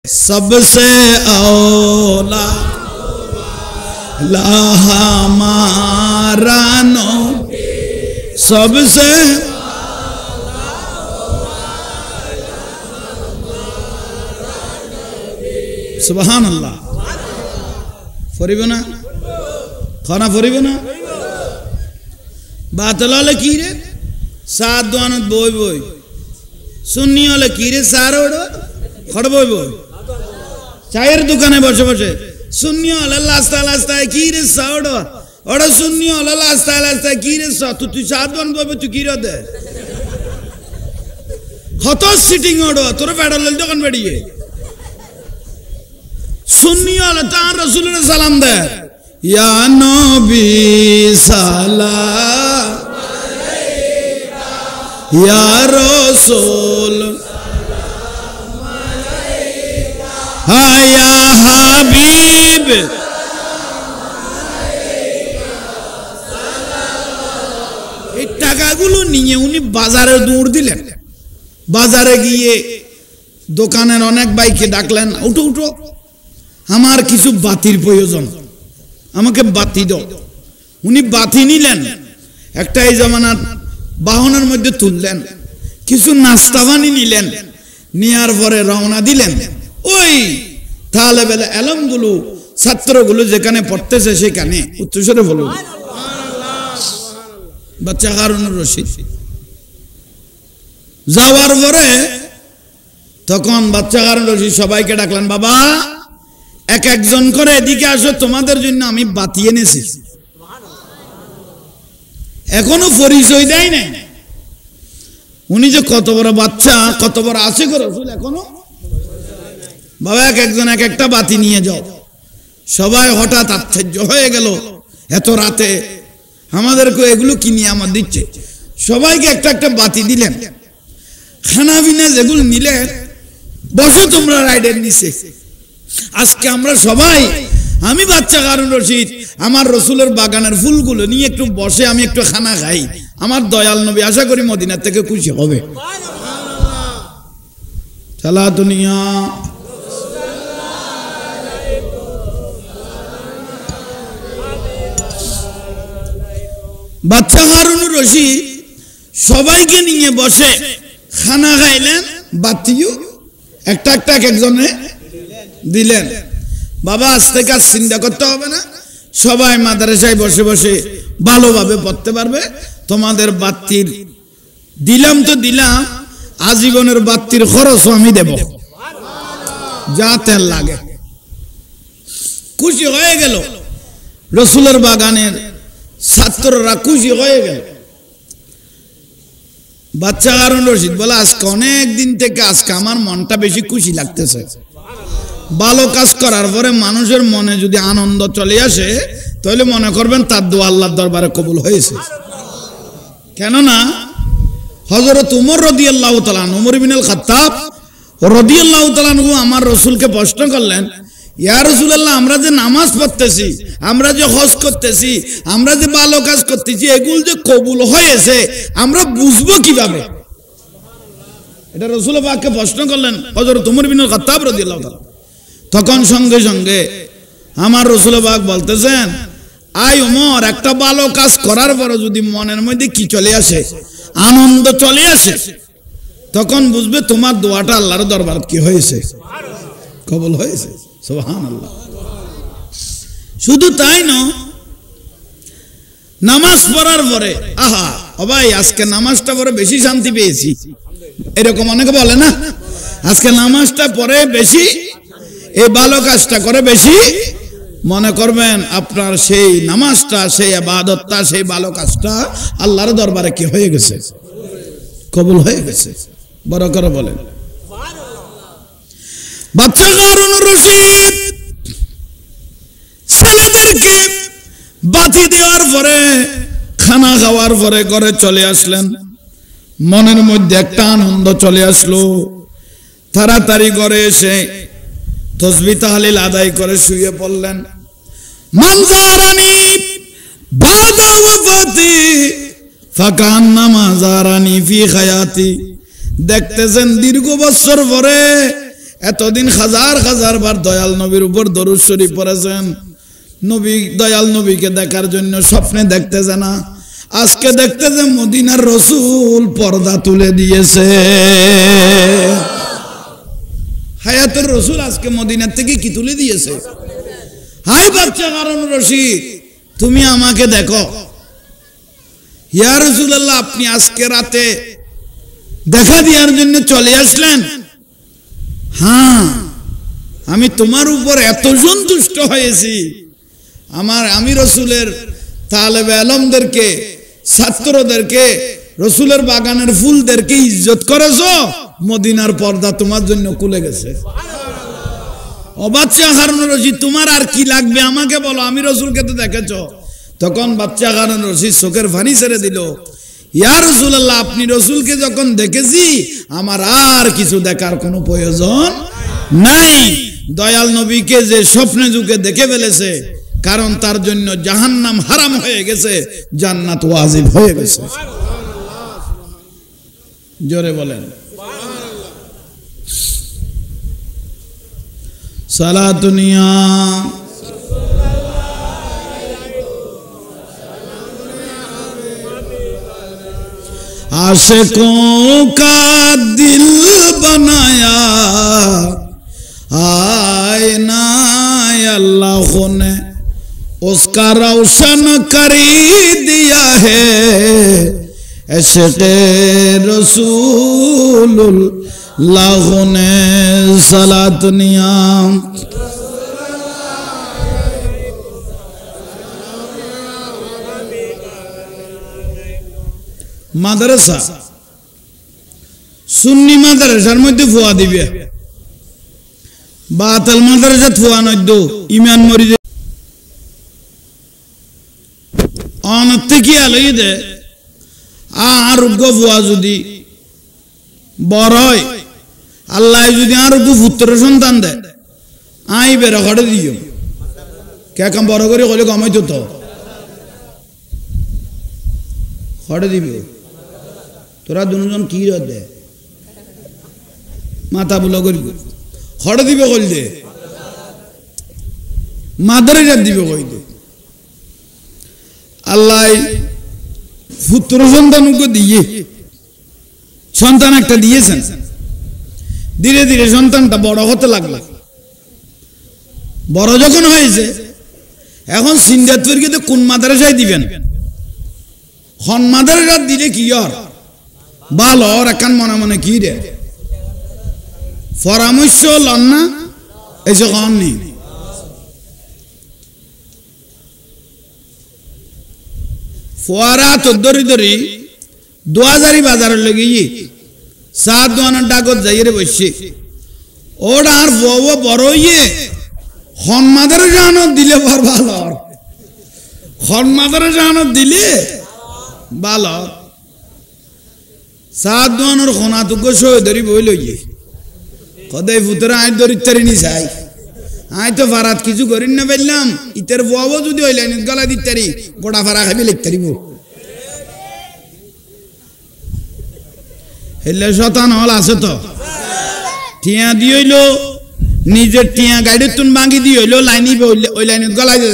सबसे औला हमारा नबी सबसे सुभान अल्लाह फरिब ना खाना फरिब ना बातल वाले की रे सात दोनों बोई बोई सुन्नी वाले की रे सारो खड़ बोई बोई चायर दुकाने बसे बसे सुन्नी वाला लास्ता लास्ता की रे सारो और सुन्नी वाला लास्ता लास्ता की रे सा तू सात दोनों बोई तू की रे दे खतो सिटिंग ओडो तोरे पैडल ले दुकान बैठिए सुन्नी वाला तार रसूल ने सलाम दे या नबी सलाम अलैका या रसूल सलाम अलैका या हबीब এই টাকাগুলো নিয়ে উনি বাজারে দৌড় দিলেন বাজারে গিয়ে দোকানের অনেক ভাইকে ডাকলেন উঠো উঠো আমার কিছু বাতির প্রয়োজন আমাকে বাতি দাও উনি বাতি নিলেন একটা এই জামানার বাহনের মধ্যে তুললেন কিছু নাস্তা পানি নিলেন নেয়ার পরে রওনা দিলেন ওই তালেবেল ইলমগুলো ছাত্রগুলো যেখানে পড়তেছে সেখানে উচ্চস্বরে বলুন সুবহানাল্লাহ বাচ্চা হারুনুর রশিদ যাওয়ার পরে তখন বাচ্চা হারুনুর রশিদ সবাইকে ডাকলেন বাবা এক একজন করে এদিকে আসো তোমাদের জন্য আমি বাতি এনেছি এখনো পরিচয় দেয় না উনি যে কত বড় বাচ্চা কত বড় আছে গো রাসূল এখনো বাবা এক একজন এক একটা বাতি নিয়ে যাও সবাই হঠাৎ আশ্চর্য হয়ে গেল এত রাতে আমাদেরকে এগুলো কি নিয়ে আমার দিচ্ছে সবাইকে একটা একটা বাতি দিলেন খানা বিনা যেগুলো নিলেন বসো তোমরা রাইডের নিচে আজকে আমরা সবাই আমি বাচ্চা হারুন রশিদ আমার রসুলের বাগানের ফুলগুলো নিয়ে একটু বসে আমি একটু খানা খাই আমার দয়াল নবী আশা করি মদিনা থেকে খুশি হবে চালা দুনিয়া বাচ্চা হারুন রশিদ সবাইকে নিয়ে বসে খানা খাইলেন বাতিও একটা একটা এক একজনে দিলেন বাবা আজ থেকে আর চিন্তা করতে হবে না সবাই মাদ্রাসায় বসে বসে ভালোভাবে পড়তে পারবে তোমাদের বাতির দিলাম তো দিলাম আজীবনের বাতির খরচও আমি দেব যা তেল লাগে খুশি হয়ে গেল রসুলের বাগানের ছাত্ররা খুশি হয়ে গেল বাচ্চা হারুন রশিদ বলে আজকে অনেক দিন থেকে আজকে আমার মনটা বেশি খুশি লাগতেছে ভালো কাজ করার পরে মানুষের মনে যদি আনন্দ চলে আসে তাহলে মনে করবেন তার দোয়া আল্লাহর দরবারে কবুল হয়েছে কেননা হযরত উমর রাদিয়াল্লাহু তাআলা উমর ইবনে আল খাত্তাব রাদিয়াল্লাহু তাআলা আমার রাসূলকে প্রশ্ন করলেন ইয়া রাসূলুল্লাহ আমরা যে নামাজ পড়তেছি আমরা যে হজ করতেছি আমরা যে ভালো কাজ করতেছি এগুলো যে কবুল হয়েছে আমরা বুঝবো কিভাবে এটা রাসূল পাককে প্রশ্ন করলেন হযরত উমর ইবনে আল খাত্তাব রাদিয়াল্লাহু তাআলা তখন সঙ্গে সঙ্গে আমার রাসূল পাক বলতেছেন আই ওমর একটা ভালো কাজ করার পরে যদি মনের মধ্যে কি চলে আসে আনন্দ চলে আসে তখন বুঝবে তোমার দোয়াটা আল্লাহর দরবারে কি হয়েছে কবুল হয়েছে সুবহানাল্লাহ শুধু তাই না নামাজ পড়ার পরে আহা ও ভাই আজকে নামাজটা পড়ে বেশি শান্তি পেয়েছি এরকম অনেকে বলে না আজকে নামাজটা পড়ে বেশি এই ভালো কাজটা করে বেশি মনে করবেন আপনার সেই নামাজটা সেই ইবাদতটা সেই ভালো কাজটা আল্লাহর দরবারে কি হয়ে গেছে কবুল হয়ে গেছে বড় করে বলেন বাচ্চা হারুন রশিদ ছেলেদেরকে বাতি দেওয়ার পরে খানা খাওয়ার পরে ঘরে চলে আসলেন মনের মধ্যে একটা আনন্দ চলে আসলো তাড়াতাড়ি ঘরে এসে তাসবিহ তাহলিল আদায় করে শুয়ে পড়লেন মানজারানি বাদা ওয়াফাতি ফাকান্নামা জারানি ফি হায়াতি দেখতেছেন দীর্ঘ বছর পরে এতদিন হাজার হাজার বার দয়াল নবীর উপর দরুদ শরীফ পড়েছেন, নবী দয়াল নবীকে দেখার জন্য স্বপ্নে দেখতেছে না, আজকে দেখতেছে মদিনার রসুল পর্দা তুলে দিয়েছে। হায়াতুর রসুল আজকে মদিনার থেকে কি তুলে দিয়েছে? হাই বাচ্চা হারুন রশিদ, তুমি আমাকে দেখো। ইয়া রাসূলুল্লাহ, আপনি আজকে রাতে দেখা দেওয়ার জন্য চলে আসলেন? হ্যাঁ, আমি তোমার উপর এত সন্তুষ্ট হয়েছি, আমি রসুলের তালেবে আলমদেরকে, ছাত্রদেরকে, রসুলের বাগানের ফুলদেরকে ইজ্জত করেছো, মদিনার পর্দা তোমার জন্য খুলে গেছে। ও বাচ্চা হারুন রশিদ, তোমার আর কি লাগবে আমাকে বলো, আমি রসুলকে তো দেখেছ। তখন বাচ্চা হারুন রশিদ চোখের পানি ছেড়ে দিল। ইয়া রাসূলুল্লাহ, আপনি রসুলকে যখন দেখেছি, আমার আর কিছু দেখার কোনো প্রয়োজন নাই। দয়াল নবীকে যে স্বপ্নে যুগে দেখে ফেলেছে, কারণ তার জন্য জাহান্নাম হারাম হয়ে গেছে, জান্নাত ওয়াজিব হয়ে গেছে। জোরে বলেন সালাতুনিয়া। आशिकों का दिल बनाया आईना अल्लाह ने उसका रोशन कर दिया है। इश्क़े रसूलुल्लाह ने सलातनिया। মাদ্রাসা, সুন্নি মাদ্রাসার মধ্যে ফুয়া দিবে, বাতাল মাদ্রাসা ফুয়া নদ্য ইমান মরি অনর্থে কি আলোই দে। আরোগ্য ফুয়া যদি বড় হয়, আল্লাহ যদি আরোগ্য পুত্র সন্তান দেয়, আই বেড়া ঘরে দিও কে কাম বড় করে কলে কমাইতো তো ঘরে দিবি। তোরা দুজন কি দে মাথা বুলো করি খড় দিবে কইল দে, মাদারে দিবে কই দে। আল্লাহ পুত্র সন্তানকে দিয়ে সন্তান একটা দিয়েছেন, ধীরে ধীরে সন্তানটা বড় হতে লাগলো। বড় যখন হয়েছে, এখন সিন্দাতপুরকে কোন মাদ্রাসায় দিবেন? খন মাদ্রাসা দিলে কি আর ভালো, আর এখন মনে মনে কি রে পরামর্শ লন না, এসে কন নি। ফোয়ারা তো দরি দরি 2000 বাজারের লেগে সাত দোয়ানের ডাকত যাইয়ে বসছে, ওটা আর বড় ইয়ে খন মাদ্রাসা আনত দিলে বড় ভালো, খন মাদ্রাসা আনত দিলে ভালো। সাত দোয়ানোর খনা তো সই ধরি বই লইয়ে কদাই ভূতরা আই দরিতারি নি চাই, আই তো ফারাত কিছু করিন না পারলাম, ইতের বউ যদি হইলেন গলা দিতারি গোটা ফারা খাবি লিখতারিব। হেলে শতান হল আছে তো, টিয়া দিয়ে হইল নিজের টিয়া গাড়ির তুন ভাঙি দিয়ে হইল লাইনি ওই লাইনত গলাই দে।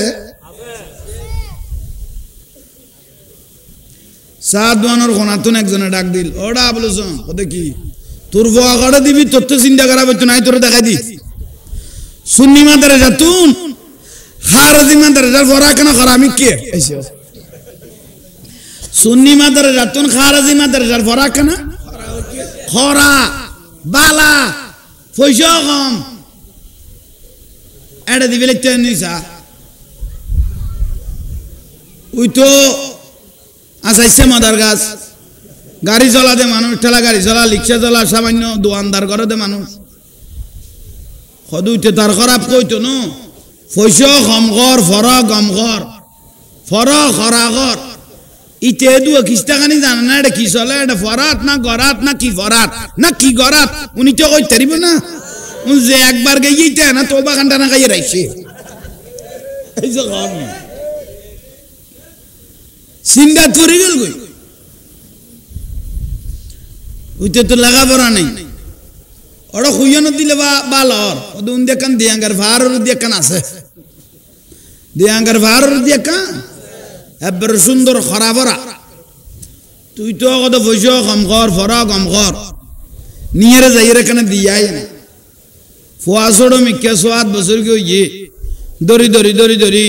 সাত দোয়ানোর খনাতুন একজনে ডাক দিল, ওটা বলেছ ও দেখি তোর বয়া কটা দিবি, তোর তো চিন্তা করা হইতো নাই, তোর দেখাই দি সুন্নি মাদ্রাসা তুন খারজি মাদ্রাসার পড়া কেন করা আমি কে সুন্নি মাদ্রাসা তুন খারজি মাদ্রাসার পড়া কেন খরা বালা পয়সা কম এটা দিবে লিখতে নিসা ওই তো আসাইছে মাদার গাছ, গাড়ি চলা দে মানুষ, ঠেলা গাড়ি চলা, রিক্সা চলা, সামান্য দোয়ানদার করে দে মানুষ। সদুইতে তার খারাপ কইতো ন পয়সা কম ঘর ফরা গম ঘর ফরা খরা ঘর ইতে দুয়া খিস্তাখানি জানে না এটা কি চলে, এটা ফরাত না গরাত না কি ফরাত না কি গরাত উনি তো কই তারিব না, উনি যে একবার গিয়ে না তো বাগানটা না খাইয়ে রাখছে এই যে ঘর নেই সিন্ডা তরি গেল কই, ওইতে তো লেখাপড়া নেই, ওরা খুইয়ন দিলে বা বালর ওদুন দেখান দিয়াঙ্গার ভারর দেখান আছে দিয়াঙ্গার ভারর দেখান এবার সুন্দর খরাবরা তুই তো কত পয়সা কম কর ফরা কম কর নিয়ে যাই এখানে দিয়াই না ফুয়াশোড়ো মিক্কা 7 বছর কি হইয়ে দড়ি দড়ি দড়ি দড়ি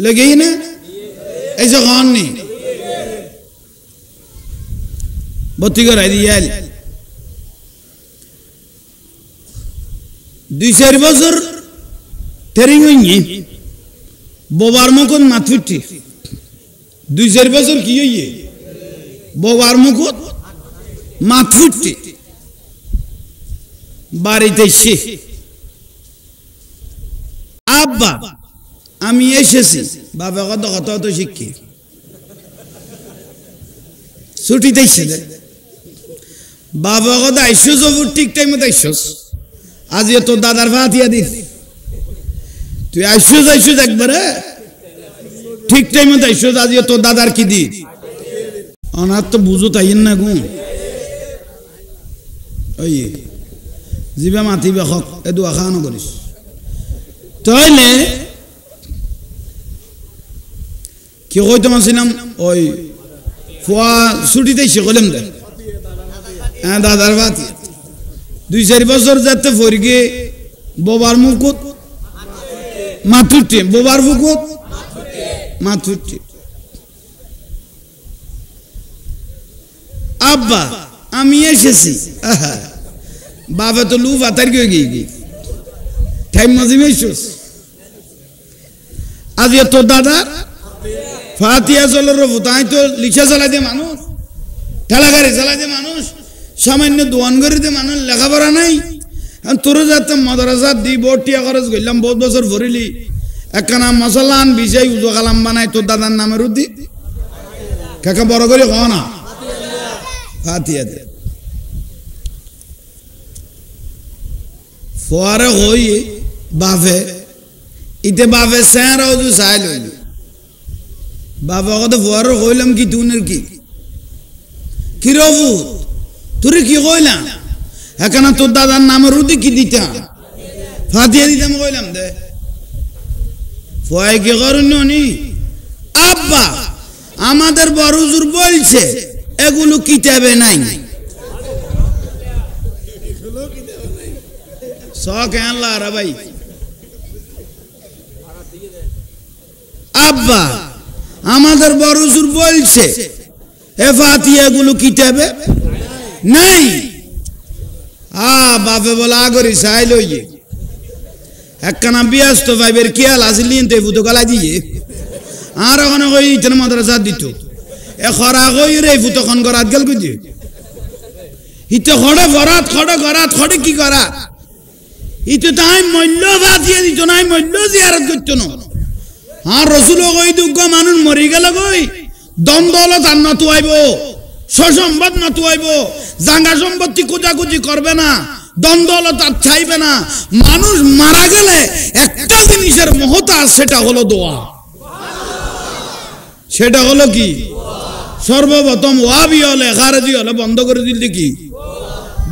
লেগেই না ऐसा खान नहीं बत्ती कर आई दिया 2-4 বছর ট্রেনিং হইনি বোবার মুকুট মাথুটি 2-4 বছর কি হইয়ে বোবার মুকুট মাথুটি বাড়িতে এসে আব্বা আমি এসেছি বাবা কত কত তো শিক্ষি ছুটিতে এসেছে বাবা কত আইসো যাব ঠিক টাইমে আইসোস আজ তো দাদার ফাতিয়া দিস তুই আইসো একবারে ঠিক টাইমে আইসো আজ তো দাদার কি দি অনার তো বুঝো তাই না গুণ ওই জিবা মাতিবে হক এ দোয়া খানো করিস তাইলে কি কইতে মানছিলাম ওই ফুয়া ছুটিতে এসে কইলাম দে হ্যাঁ দাদার বাতি 2-4 বছর যাতে ফরিগে বোবার মুকুট মাথুটি বোবার মুকুট মাথুটি আব্বা আমি এসেছি বাবা তো লু ফাতার কি হয়ে গিয়ে টাইম মাঝে এসেছিস আজ তোর দাদা ফাতিয়া চলোর তাই তো লিখা চালাই দিয়ে মানুষ ঠেলা গাড়ি চালাই দিয়ে মানুষ সামান্য দোয়ান করে দিয়ে মানুষ লেখাপড়া নাই তোর যাতে মাদ্রাসা দি টিয়া খরচ করলাম বহুত বছর ভরিলি একখানা মশলা আন বিষয় উজো কালাম বানাই তোর দাদার নামের উদ্দি কাকা বড় করে ক না ফাতিয়া দে ফোয়ারে হই বাফে ইতে বাফে স্যাঁরাও যে চাই লইলি বাবা কত ফুয়ার কইলাম কি তুনের কি রবু তোরে কি কইলাম এখানে তোর দাদার নামের উদি কি দিতাম ফাতিয়া দিতাম কইলাম দে ফুয়াই কি করুন নি আব্বা আমাদের বড় হুজুর বলছে এগুলো কিতাবে নাই শখ আল্লাহ রে ভাই আব্বা আমাদের বড় হুজুর বলছে এ ফাতিয়া গুলো কিতাবে নাই বাপে বলা আগরি চাইল একখানা ব্যস্ত ভাইবের খেয়াল আসলিন তো ফুটো গলা দিয়ে আর ওখানে কই ইতেন মাদ্রাসা দিত এ খরা কই রে ফুটোখন গরাত গেল কই ইতে খড়ে ফরাত খড়ে কি করা ইতে তাই মূল্য ফাতিয়া দিত নাই মূল্য জিয়ারত করতো না আর রসুল কই দুঃখ মানুষ মরি গেল কই দ্বন্দ্বলত আর নতুয়াইব সসম্পদ নতুয়াইব জাঙ্গা সম্পত্তি কুচাকুচি করবে না দ্বন্দ্বলত আর চাইবে না মানুষ মারা গেলে একটা জিনিসের মহতাজ সেটা হলো দোয়া সেটা হলো কি সর্বপ্রথম ওয়াবি হলে খারেজি হলে বন্ধ করে দিলে কি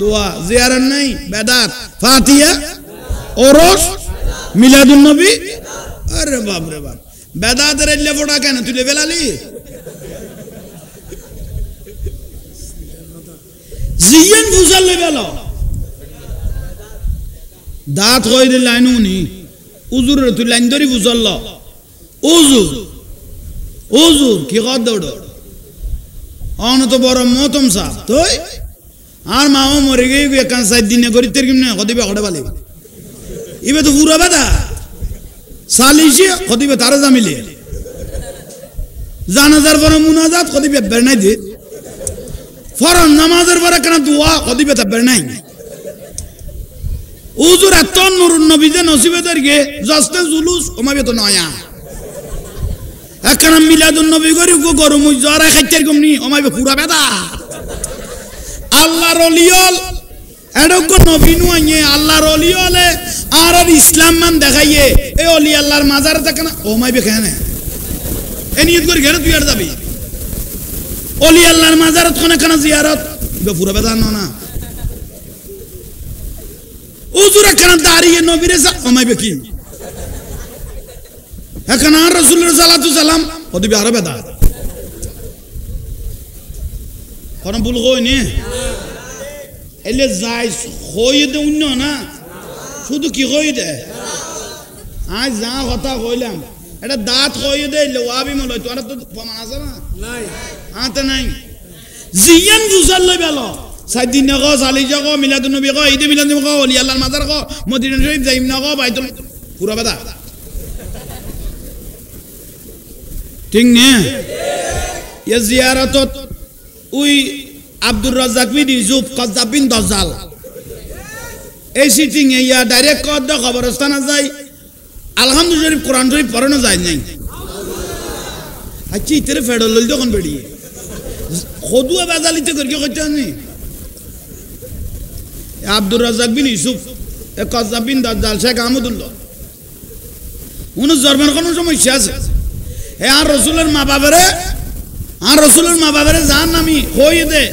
দোয়া জিয়ারত নাই বেদাত ফাতিয়া ওরস মিলাদুন নবী আরে বাপ রে বাপ বেদাতের এলে ফোটা কেন তুই লেবেলালি জিয়ান বুঝাল লেবেল দাঁত কই দিল লাইন উনি উজুর তুই লাইন ধরি বুঝল উজুর কি কর দৌড় অন তো বড় মতম সাহ তুই আর মাও মরে গিয়ে একান 7 দিনে করি তের কিমনে কদিবে হড়ে বালে ইবে তো পুরা বেদা সালিশে কদিবে তারা জামিলে জানাজার পরে মুনাজাত কদিবে বেরনাই দে ফরজ নামাজের পরে কেন দোয়া কদিবে তা বেরনাই উজুর এত নুরুন নবী যে নসিবে দরগে জস্তে জুলুস ওমাবে তো নয়া একখানা মিলাদুন নবী করি গরু মুই জরা খাইতের কমনি ওমাবে পুরা বেদা আল্লাহর ওলিয়ল এডক নবী নুয়ে আল্লাহর ওলিয়লে আর ইসলাম মান দেখাইয়ে এই ওলি আল্লাহর মাজারে থাকে না ওমাইবে কেন এ নিয়ত করে ঘরে তুই আর যাবি ওলি আল্লাহর মাজারত কোনে কেন জিয়ারত পুরা বেদা না হুজুর এখানে দাঁড়িয়ে নবীরে কমাইবে কি এখানে আর রাসূলের সালাতু সালাম ওদিকে আরো বেদা কোন ভুল হয়নি এলে যাই হয়ে দে অন্য না শুধু কি হয়ে দে আজ যা কথা কইলাম এটা দাঁত হয়ে দে ওয়াবি মলয় তোরা তো প্রমাণ আছে না নাই হাতে নাই জিয়ান বুঝাল লই ভালো সাইদিন নগো সালি জগো মিলাদুন নবী গো ঈদে মিলাদ নবী গো ওলি আল্লাহর মাজার গো মদিনা শরীফ যাইম নগো বাইতুল পুরা বেদা ঠিক না ইয়া জিয়ারাতত ওই আব্দুর রাজ্জাক বিন ইউসুফ কাজ্জাব বিন দাজ্জাল এই সিটিং এ ইয়া ডাইরেক্ট কদ খবরস্থানে যাই আলহামদুলিল্লাহ শরীফ কোরআন শরীফ পড়ানো যায় নাই আচ্ছা ইতরে ফেডল লইল তখন বেড়িয়ে খদুয়া বাজালিতে করি কইতে নি আব্দুর রাজ্জাক বিন ইউসুফ এ কাজ্জাব বিন দাজ্জাল শেখ আহমদুল্লাহ উনি জন্মের কোনো সমস্যা আছে এ আর রাসূলের মা বাবারে জাহান্নামী হয়ে দে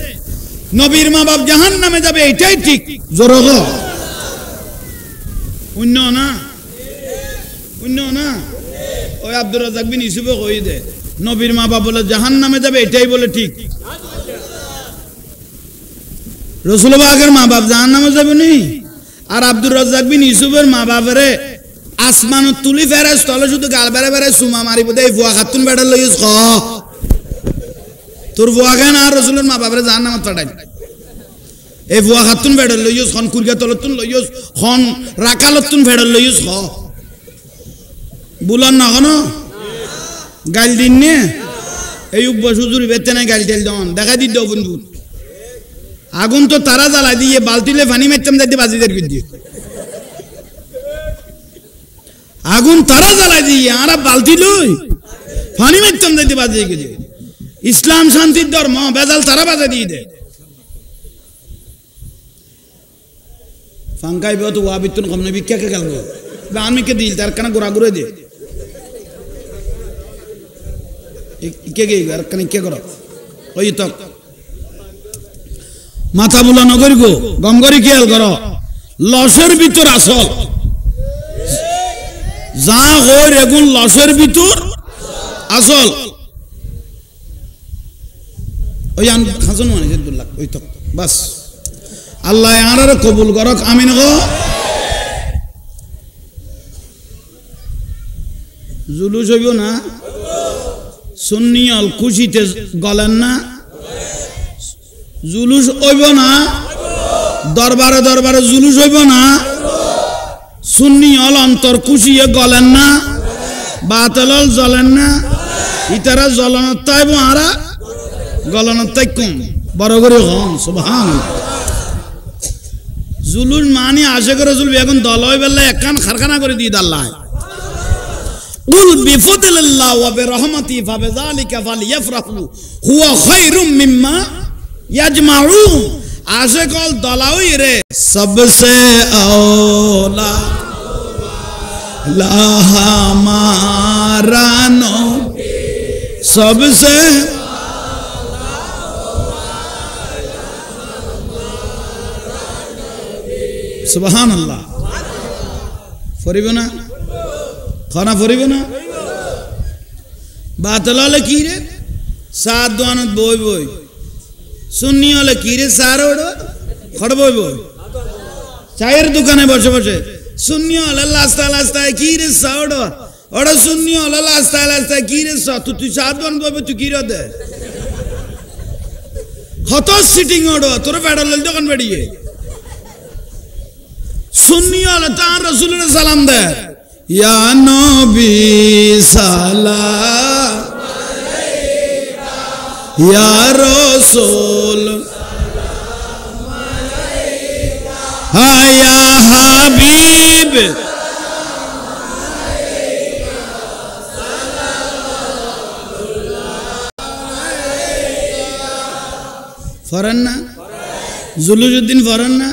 নবীর মা বাপ জাহান্নামে যাবে এটাই ঠিক জোর গো অন্য না ওই আব্দুর রাজ্জাক বিন ইউসুফে হয়ে দে নবীর মা বাপ বলে জাহান্নামে যাবে এটাই বলে ঠিক রাসূল পাকের মা বাপ জাহান্নামে যাবে নি আর আব্দুর রাজ্জাক বিন ইউসুফের মা বাবারে আসমান তুলি ফেরাস তলে শুধু গাল বেড়ে বেড়ে সুমা মারিব দে ফুয়া খাতুন বেড়ার লইস খ তোর ফুয়া খান আর রাসূলের মা বাবারে জাহান্নামে পাঠাই এই ফুয়া খাতুন বেড়ার লইস খন কুরগা তলতুন লইস খন রাকালতুন বেড়ার লইস খ বুলান না কোন গাল দিন নে এই উপবাস হুজুর বেতে নাই গাল তেল দন দেখা দি দাও বন্ধু আগুন তো তারা জ্বালা দিয়ে বালতিলে পানি মেরতাম যাইতে বাজিদের দিয়ে আগুন তারা জ্বালাই দিয়ে আর বালতি লই পানি মেরতাম যাইতে বাজিয়ে গেছে ইসলাম শান্তির ধর্ম বেজাল তারা বাজা দিয়ে দেয় ফাঙ্কাই বেও তো ওয়াবিতুন কম নবী কে গেল আমি কে দিল তার কানা গোরা ঘুরে দে কে গে আর কানে কে করো ওই তো মাথা বুলা নগরি গো গমগরি খেয়াল করো লসের ভিতর আসল যা হয় রেগুন লসের ভিতর আসল ওই আন খাজন মানে জেদুল্লাহ ওই তো বাস আল্লাহ আনারে কবুল করক আমিন গো জুলুস হইব না সুন্নিয়ল খুশিতে গলেন না জুলুস হইব না দরবারে দরবারে জুলুস হইব না সুন্নিয়ল অন্তর খুশিয়ে গলেন না বাতিল জ্বলেন না ইতারা জ্বলনত তাইব আরা গলনত তাই কম বড় করে হন সুবহানাল্লাহ জুলুস মানে আশে করে জুল এখন দল হই বেলা একখান খারখানা করে দিয়ে আল্লাহ উল বিফদলিল্লাহ ওয়া বিরহমাতি ফাবিযালিকা ফালইফরাহু হুয়া খায়রুম মিম্মা ইয়াজমাউন আশে কল দলাওই রে সবসে আওলা লা হামারা নবী সবসে সুবহানাল্লাহ ফরিব না খানা ফরিব না বাতিল হলে কি রে সাত দোয়ানত বই বই সুন্নি হলে কি রে সার ওড় খড় বই বই চায়ের দোকানে বসে বসে সুন্নি হলে লাস্তায় লাস্তায় কি রে সাউড ওড় সুন্নি হলে লাস্তায় লাস্তায় কি রে সা তুই সাত দোয়ানত বই তুই কি রে দে কত সিটিং ওড় তোর পেডাল লইল দোকান বেড়িয়ে সুন্নি হলে তার রাসূলের সালাম দে ইয়া নবী সালাম আলাইকা ইয়া রাসূল সালাম আলাইকা ইয়া হাবিব সালাম আলাইকা সালাওয়াতুল্লাহ আলাইকা ফরান্না জুলুজউদ্দিন ফরান্না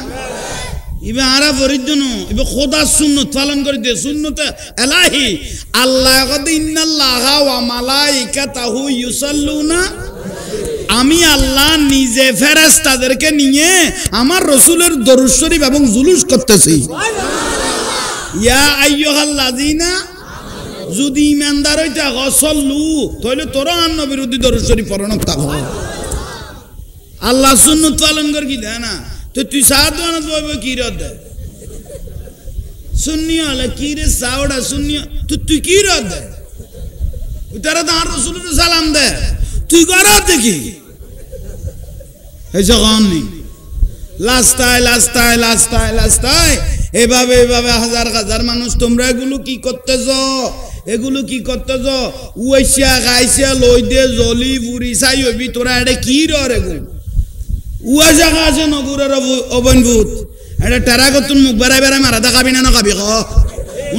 ইবে আরা ফরিদ্দন ইবে খোদা সুন্নত পালন করে দে সুন্নত ইলাহি আল্লাহ কদ ইন্নাল্লাহা ওয়া মালাইকাতাহু ইউসাল্লুনা আমি আল্লাহ নিজে ফেরেশতাদেরকে নিয়ে আমার রাসূলের দরুদ শরীফ এবং জুলুস করতেছি ইয়া আইয়ুহাল্লাযিনা যদি ইমানদার হইতা গসল্লু তাহলে তোরা নবীর উদ্দি দরুদ শরীফ পড়ন তাকো আল্লাহ সুন্নাত পালন কর কি দেয় না তো তুই সাদওয়ানত বইব কি রদ সুন্নি হলে কি রে সাওড়া সুন্নি তুই কি রদ তারা তো আর রাসূলের সালাম দে তুই গরাতে কি এই জগন্নি লাস্তায় এভাবে হাজার হাজার মানুষ তোমরা এগুলো কি করতেছ উইসা গাইসা লই দে জলি পুরি চাই হবি তোরা এটা কি রে এগুলো উয়া জায়গা আছে নগুরের অবনভূত এটা টেরা করতুন মুখ বেড়াই মারা দেখাবি না খাবি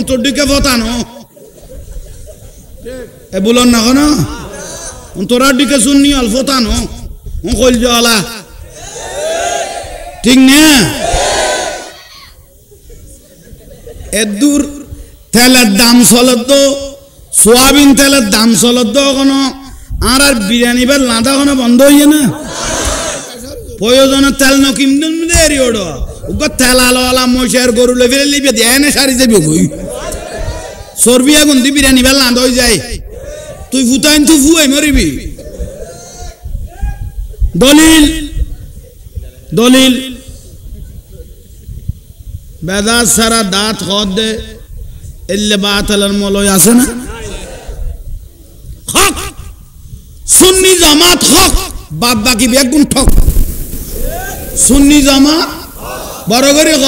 তোর দিকে ফতানো এ বলন না কেন তোরার দিকে শুননি অল্পতানো কইল জলা ঠিক না এদুর তেলের দাম চলত সোয়াবিন তেলের দাম চলত কোনো আর বিরিয়ানি বার লাদা কোনো বন্ধ হইয়ে না প্রয়োজনে তেল নকিমদিন দেরি ওড়ো ওকে তেল আলো মশার গরু লে ফেলে লিবে দিয়ে এনে সারি যাবি বই সরবিয়া গুন্দি বিরিয়ানি বার লাদা হয়ে যায় তুই ফুটাইন তুই ফুয়াই মরিবি দলিল বেদাত সারা দাঁত খদ দে এলে বাতালের মলয় আছে না হক সুন্নি জামাত হক বাদ বাকি বেগুন ঠক সুন্নি জামাত বড় করে গ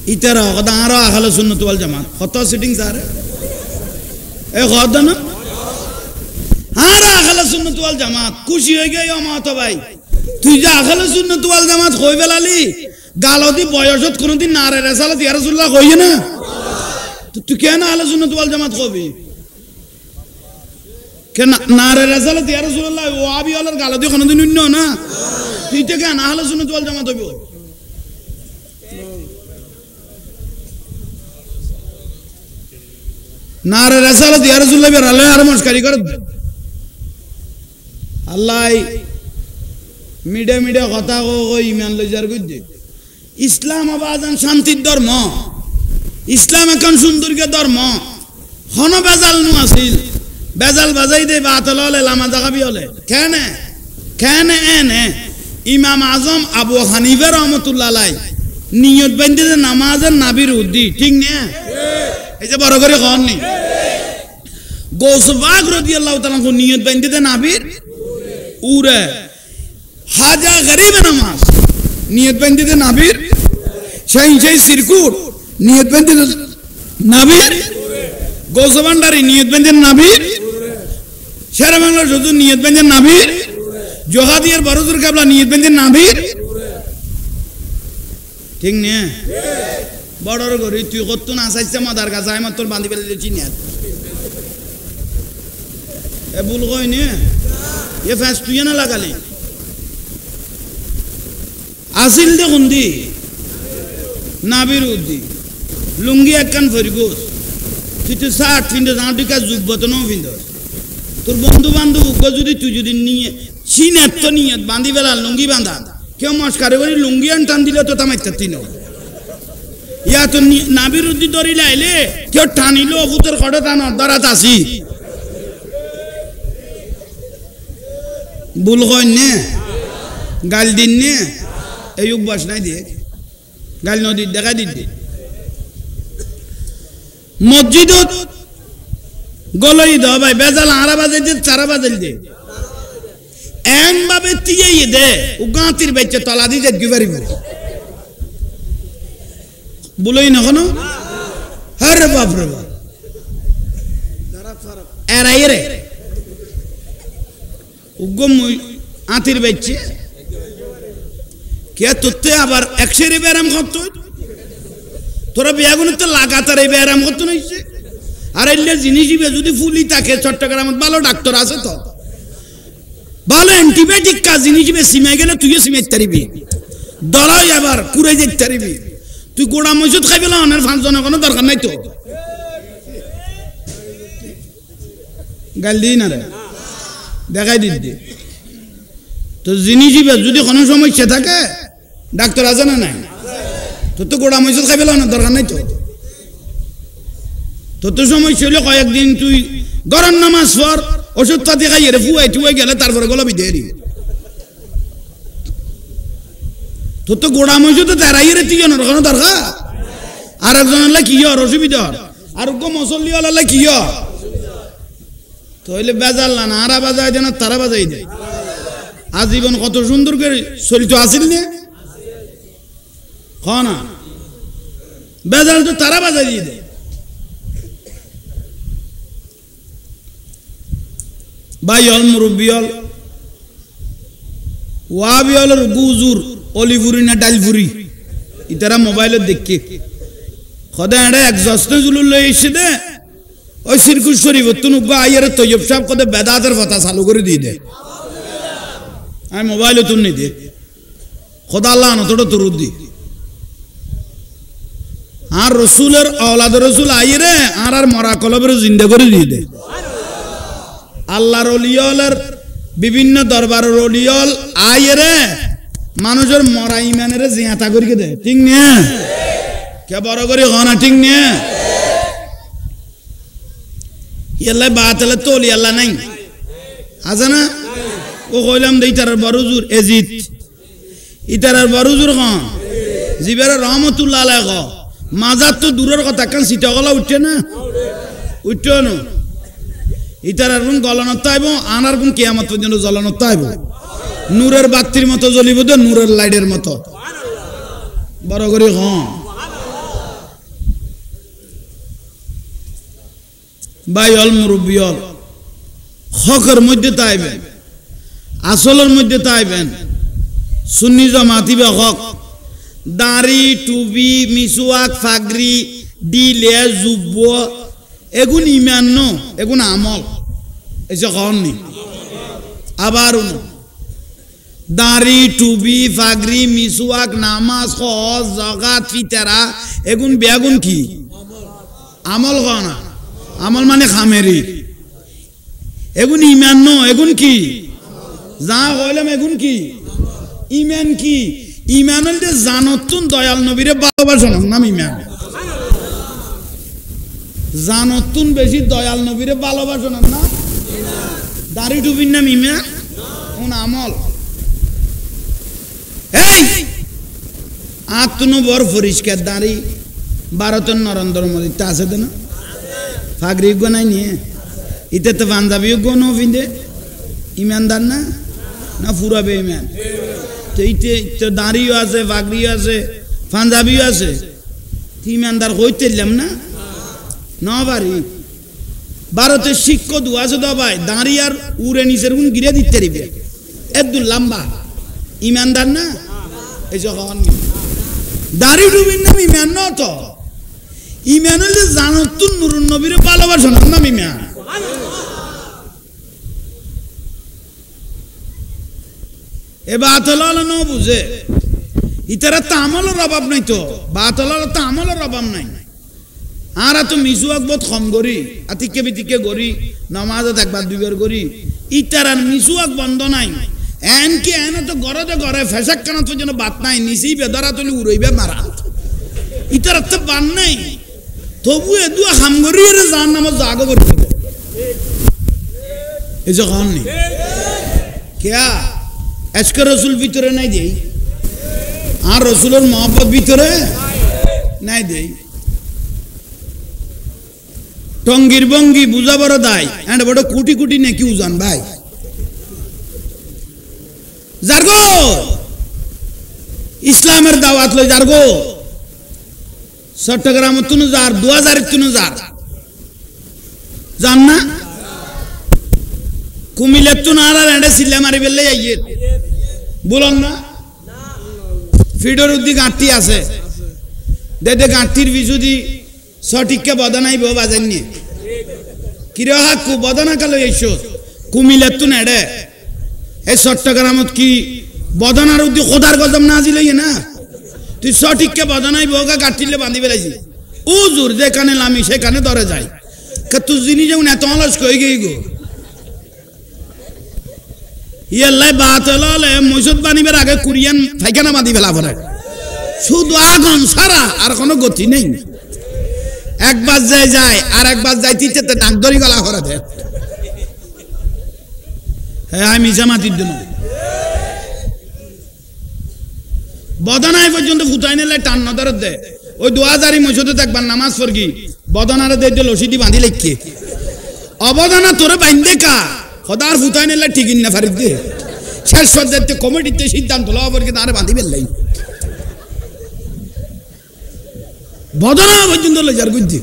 ইতারা কথা আরো আহলে সুন্নাত ওয়াল জামাত কত সিটিং স্যার এ খদ না আর আহলে সুন্নাত ওয়াল জামাত খুশি হয়ে গেই মাত ভাই তুই যে আহলে সুন্নাত ওয়াল জামাত কই বেলালি গালদি বয়সত কোনদিন নারে রাসালাত ইয়া রাসূলুল্লাহ কইয়ে না তুই কেন আহলে সুন্নাত ওয়াল জামাত কবি কেন নারে রাসালাত ইয়া রাসূলুল্লাহ ওয়াবি ওয়ালার গালদি কোনদিন উন্ন না তুই তো কেন আহলে সুন্নাত ওয়াল জামাত হইব নারে রাসালাত ইয়া রাসূলুল্লাহ বেরালে আর মস্কারি করে আল্লাহ মিডে কথা ইমান লইজার গুজে ইসলাম আবাদান শান্তির ধর্ম ইসলাম এখন সুন্দরকে ধর্ম হন বেজাল নু আসিল বেজাল বাজাই দে বাতল হলে লামা জাগাবি হলে কেন এনে ইমাম আজম আবু হানিফা রহমতুল্লাহ আলাই নিয়ত বান্ধে নামাজের নাবির উদ্দি ঠিক না এই যে বড় করে কন নি গৌসবাগ রাদিয়াল্লাহু তাআলা নিয়ত বান্ধে নাবির উরে হাজা গরিব নামাজ নিয়ত বান্ধে নাবির সেই সিরকুট নিয়ত বান্ধে নাবির গৌসবান্ডারি নিয়ত বান্ধে নাবির শের বাংলা শুধু নিয়ত বান্ধে নাবির জোহাদিয়ার বড়জুর কাবলা নিয়ত বান্ধে নাবির ঠিক না বড়র গরি তুই কত না চাইছে মাদার কাছে আমি তোর বান্ধি ফেলে চিনি এ ভুল কই নে এ ফ্যাস তুই না লাগালি আসিল দেখুন দি নাবির উদ্দি লুঙ্গি একখান ফরিগোস তুই তো শার্ট ফিন্দস আটিকা যুগবতনও ফিন্দস তোর বন্ধু বান্ধব যদি তুই যদি নিয়ে চিনের তো নিয়ে বান্ধি ফেলা লুঙ্গি বাঁধা কেউ মস্কারে করি লুঙ্গি আন টান দিলে তো তামাইতে তিন ইয়া তো নাবির উদ্দি ধরি লাইলে কেউ টানিল অভূতের কটে টান অর্ধারাত আসি ভুল কই নে গাল দিন নে এই অভ্যাস নাই দিয়ে গাল নদীর দেখা দিতে মসজিদত গলই দাও ভাই বেজাল আড়া বাজাই দে চারা বাজাই দে এন ভাবে টিয়ে দে ও গাঁতির বেচে তলা দিয়ে যেতে পারিব বলই না কোনো আরে বাপ রে বাপ এরাই রে উগম আতির বেচে কে তোতে আবার একশের ব্যায়াম করতো তোরা বিয়াগুলো তো লাগাতার এই ব্যায়াম করতো না আর এলে জিনিস যদি ফুলি থাকে চট্টগ্রামে ভালো ডাক্তার আছে তো ভালো অ্যান্টিবায়োটিক কাজ জিনিস সিমে গেলে তুইও সিমে তারিবি দরাই আবার কুড়ে যেতে তারিবি তুই গোড়া মসজিদ খাই পেলে অনেক ফাংশনের কোনো দরকার নাই তো গাল দিই না রে দেখাই দিতে তো জিনিস যদি কোনো সমস্যা থাকে ডাক্তার আছে না নাই তোর তো গোড়া মহিষদ খাই পেলাম না দরকার নাই তোর তো সমস্যা হইলে কয়েকদিন তুই গরম নামাজ পর ওষুধ পাতি খাই রে ফুয়াই টুয়াই গেলে তারপরে গলাবি দেরি তোর তো গোড়া মহিষদ তেরাই রে তুই জানার কোনো দরকার আর একজন হলে কি হর অসুবিধা আর মসল্লি হলে কি হর তো হইলে বেজাল না আরা বাজাই দেন তারা বাজাই দেয় আজীবন কত সুন্দর করে চলিত আসিল নে না বেজাল তো তারা বাজাই দিয়ে দেয় ভাই হল মুরব্বী হল ওয়াবি হল গুজুর অলিফুরি না ডালফুরি ইতারা মোবাইলত দেখে খদা এড়ে একজস্ত জুলুল লই এসে দে ওই সিরকুশ শরীফ তুন আইয়ার তৈয়ব সাহেব কদে বেদাতের কথা চালু করে দিয়ে দে আমি মোবাইলে তুন নি দে খোদা আল্লাহ নতটা তুরুদ দি আর রসুলের আওলাদ রসুল আইরে আর মরা কলবের জিন্দা করে দিয়ে দে আল্লাহর ওলিয়লের বিভিন্ন দরবারের ওলিয়ল আইরে মানুষের মরা ইমানের জিয়াতা করিয়ে দে ঠিক না কে বড় করে হনা ঠিক না ইয়াল্লা বাতলে তোলি আল্লাহ নাই আছে না ও কইলাম দে ইতার বড়জুর এজিত ইতার বড়জুর খান জিবের রহমতুল্লাহ আলাইহ মাজার তো দূরের কথা কারণ সিটা গলা উঠছে না উঠছে না ইতার আর কোন গলনত আইব আনার কোন কিয়ামত পর্যন্ত জ্বলনত আইব নূরের বাতির মতো জ্বলিব তো নূরের লাইটের মতো বড় করে হন ভাই অল মুরব্বী অল হকের মধ্যে তাইবেন আসলের মধ্যে তাইবেন সুন্নি জামাতি বা হক দাড়ি টুবি মিসওয়াক ফাগরি ডিলে জুব্ব এগুন ইমান ন এগুন আমল এসে হননি আবার দাড়ি টুবি ফাগরি মিসওয়াক নামাজ হজ যাকাত ফিতরা এগুন বেগুন কি আমল হনা আমল মানে খামেরি এগুন ইমান ন এগুন কি যা কইলাম এগুন কি ইমান কি ইমান হইলে জানতুন দয়াল নবীরে ভালোবাসন নাম ইমান জানতুন বেশি দয়াল নবীরে ভালোবাসন না দাড়ি টুপির নাম ইমান কোন আমল এই আত্মনো বড় পরিষ্কার দাড়ি ভারতের নরেন্দ্র মোদী তা আছে না ফাগরি গো নাই নিয়ে ইতে তো পাঞ্জাবিও গো নো ফিন্দে ইমানদার না না ফুরাবে ইমান তো ইতে তো দাড়িও আছে ফাগরিও আছে পাঞ্জাবিও আছে ইমানদার হইতেলাম না না পারি ভারতের শিক্ষক দু আছে তো ভাই দাঁড়ি আর উড়ে নিচের গুণ গিরে দিতে পারিবে একদম লম্বা ইমানদার না এই যখন দাড়ি ডুবির নাম ইমান ন তো ইমান হলে জানত নুরুন নবীরে ভালোবাসন নাম ইমান এ বাতল ন বুঝে ইতারা তো আমলের অভাব নাই তো বাতল তো আমলের অভাব নাই আর তো মিসুয়াক বহুত কম করি আতিকে বিতিকে করি নমাজত একবার দুইবার করি ইতারার মিসুয়াক বন্ধ নাই এনকে এন তো গরদে গরে ফেসাক কানা তো যেন বাত নাই নিচেই বেদরা তুলি উড়ইবে মারা ইতারার তো বান নাই তবু এদু হামগরি রে জান নাম জাগ করে দেব এই যে খাননি কিয়া আজকে রসুল ভিতরে নাই দেই আর রসুলের মহব্বত ভিতরে নাই দেই টঙ্গির বঙ্গি বুঝা বড় দায় এন্ড বড় কোটি কোটি নাকি উজান ভাই জারগো ইসলামের দাওয়াত লই জারগো চট্টগ্রাম তুনু যার 2000 তুনু যার জান না কুমিল্লা তুনু আর এন্ডে সিল্লা মারি বেলে আইয়ে বলন না ফিডর উদ্দি গাঁটি আছে দেদে গাঁটির বিজুদি সঠিককে বদনাই বো বাজার নিয়ে কিরে হাত কু বদনা কালো এইসো কুমিল্লা তুন এডে এই চট্টগ্রামত কি বদনার উদ্দি খোদার গজম না আজিলে না তুই সঠিককে বদনাই বোগা গাঁটিলে বাঁধি বেলাইছি ও জোর যেখানে লামি সেখানে ধরে যায় তুই জিনি যেমন এত অলস কই গই গো ইয়াল্লাই বাত হলে মসজিদ বানিবার আগে কুরিয়ান ফাইখানা বাঁধি ফেলা পড়ে শুধু আগুন সারা আর কোনো গতি নেই একবার যায় আর একবার যাইতে ডাক ধরি গলা করে দেয় হ্যাঁ আমি মিশা মাটির জন্য বদনায় পর্যন্ত ফুটাই নিলে টান নজর দে ওই 2000 মসজিদে দেখবার নামাজ পড়গি বদনারে দে লসিদি বাঁধি লেখকে অবদানা তোরে বাইন্দে কা খদার ফুটাই নিলে ঠিকই না ফারিদ দে শেষ সজ্জাতে কমিটিতে সিদ্ধান্ত লওয়া পড়কে তারে বাঁধি ফেললাই বদনা পর্যন্ত লেজার গুদ্ধি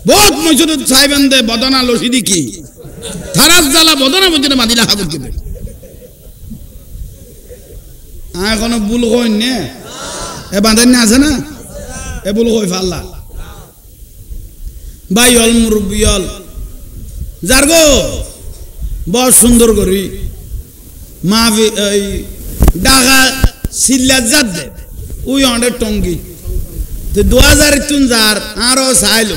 বহুত মসজিদে সাহেবেন দে বদনা লসিদি কি থারাস জ্বালা বদনা পর্যন্ত বাঁধি রাখা করতে এখনো ভুল কই নে এ বাঁধেন না আছে না এ ভুল কই ফাল্লা ভাইল মুরব্বিয়ল যার গো বড় সুন্দর করি মা ডাকা সিল্লা জাত দে ওই অনেক টঙ্গি তো 2000 তুন যার আরো চাইল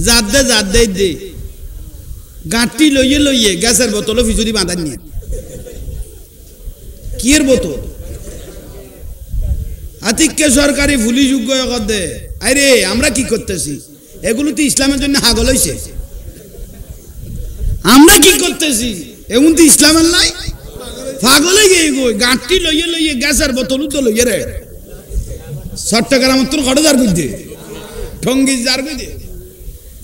জাত দে গাঁটি লইয়ে গ্যাসের বোতল ফিচুরি বাঁধান নিয়ে কিয়ের বোতল আতিককে সরকারি পুলিশ যোগ্য দে আরে আমরা কি করতেছি এগুলো তো ইসলামের জন্য হাগল হইছে আমরা কি করতেছি এমন তো ইসলামের নাই পাগলে গিয়ে গাঁটি লইয়ে গ্যাসের বোতল তো লইয়ে রে 60 টাকার মতো ঘটে যার বুঝতে ঠঙ্গি যার বুঝতে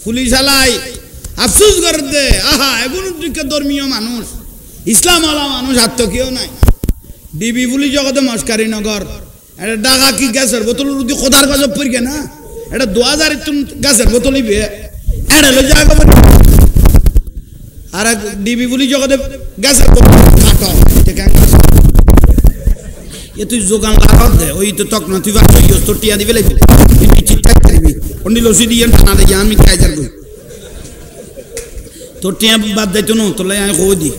পুলিশ আলাই আফসোস করে দে আহা এগুলো ধর্মীয় মানুষ ইসলাম আলা মানুষ আত্মকেও নাই ডিবি পুলিশ জগতে মস্কারি নগর এটা ডাকা কি গ্যাসের বোতল যদি খোদার গজব পড়বে না এটা 2000 গ্যাসের বোতল নিবে এটা লই জায়গা আর ডিবি পুলিশ জগতে গ্যাসের বোতল কাটো এ তুই যোগান লাগাত দে ওই তো তক না তুই বাস তোর টিয়া দিবে লাগবে তুই ঠিকঠাক করবি অন্যি লসি দিয়ে টানা দেখি আমি কাইজার কই তোর টিয়া বাদ যাইতো না তোর আমি কই দি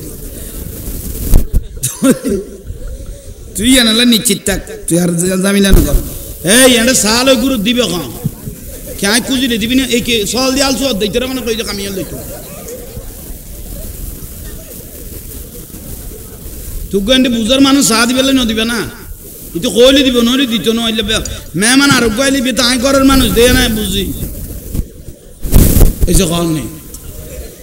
তুই আনালে নিশ্চিত থাক তুই আর জামিলা না কর এই এটা সাল ওই গুরু দিবে কম কে খুঁজিলে দিবি না এই সল দিয়ে আলসু দিতে মানে কই কামিয়াল দিত তুই গন্ডে বুঝার মানুষ সাহা দিবে ন দিবে না এটা কইলে দিব নইলে দিত নইলে মেহমান আরোগ্য আইলি বে তাই করার মানুষ দেয় না বুঝি এসে কল নেই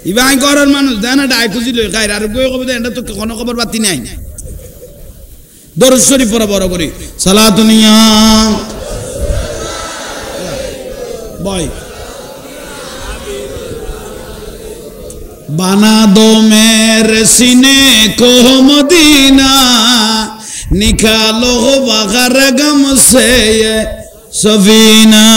ইবা আই করার মানুষ দেয় না ডাই খুঁজিল খাই আরোগ্য কবে দেয় এটা তো কোনো খবর বাতি নাই দরুদ শরীফ পড়া বড় করে সালাতুনিয়া বয় बना दो मेरे सीने को मदीना निकालो बगैर गम से ये सफीना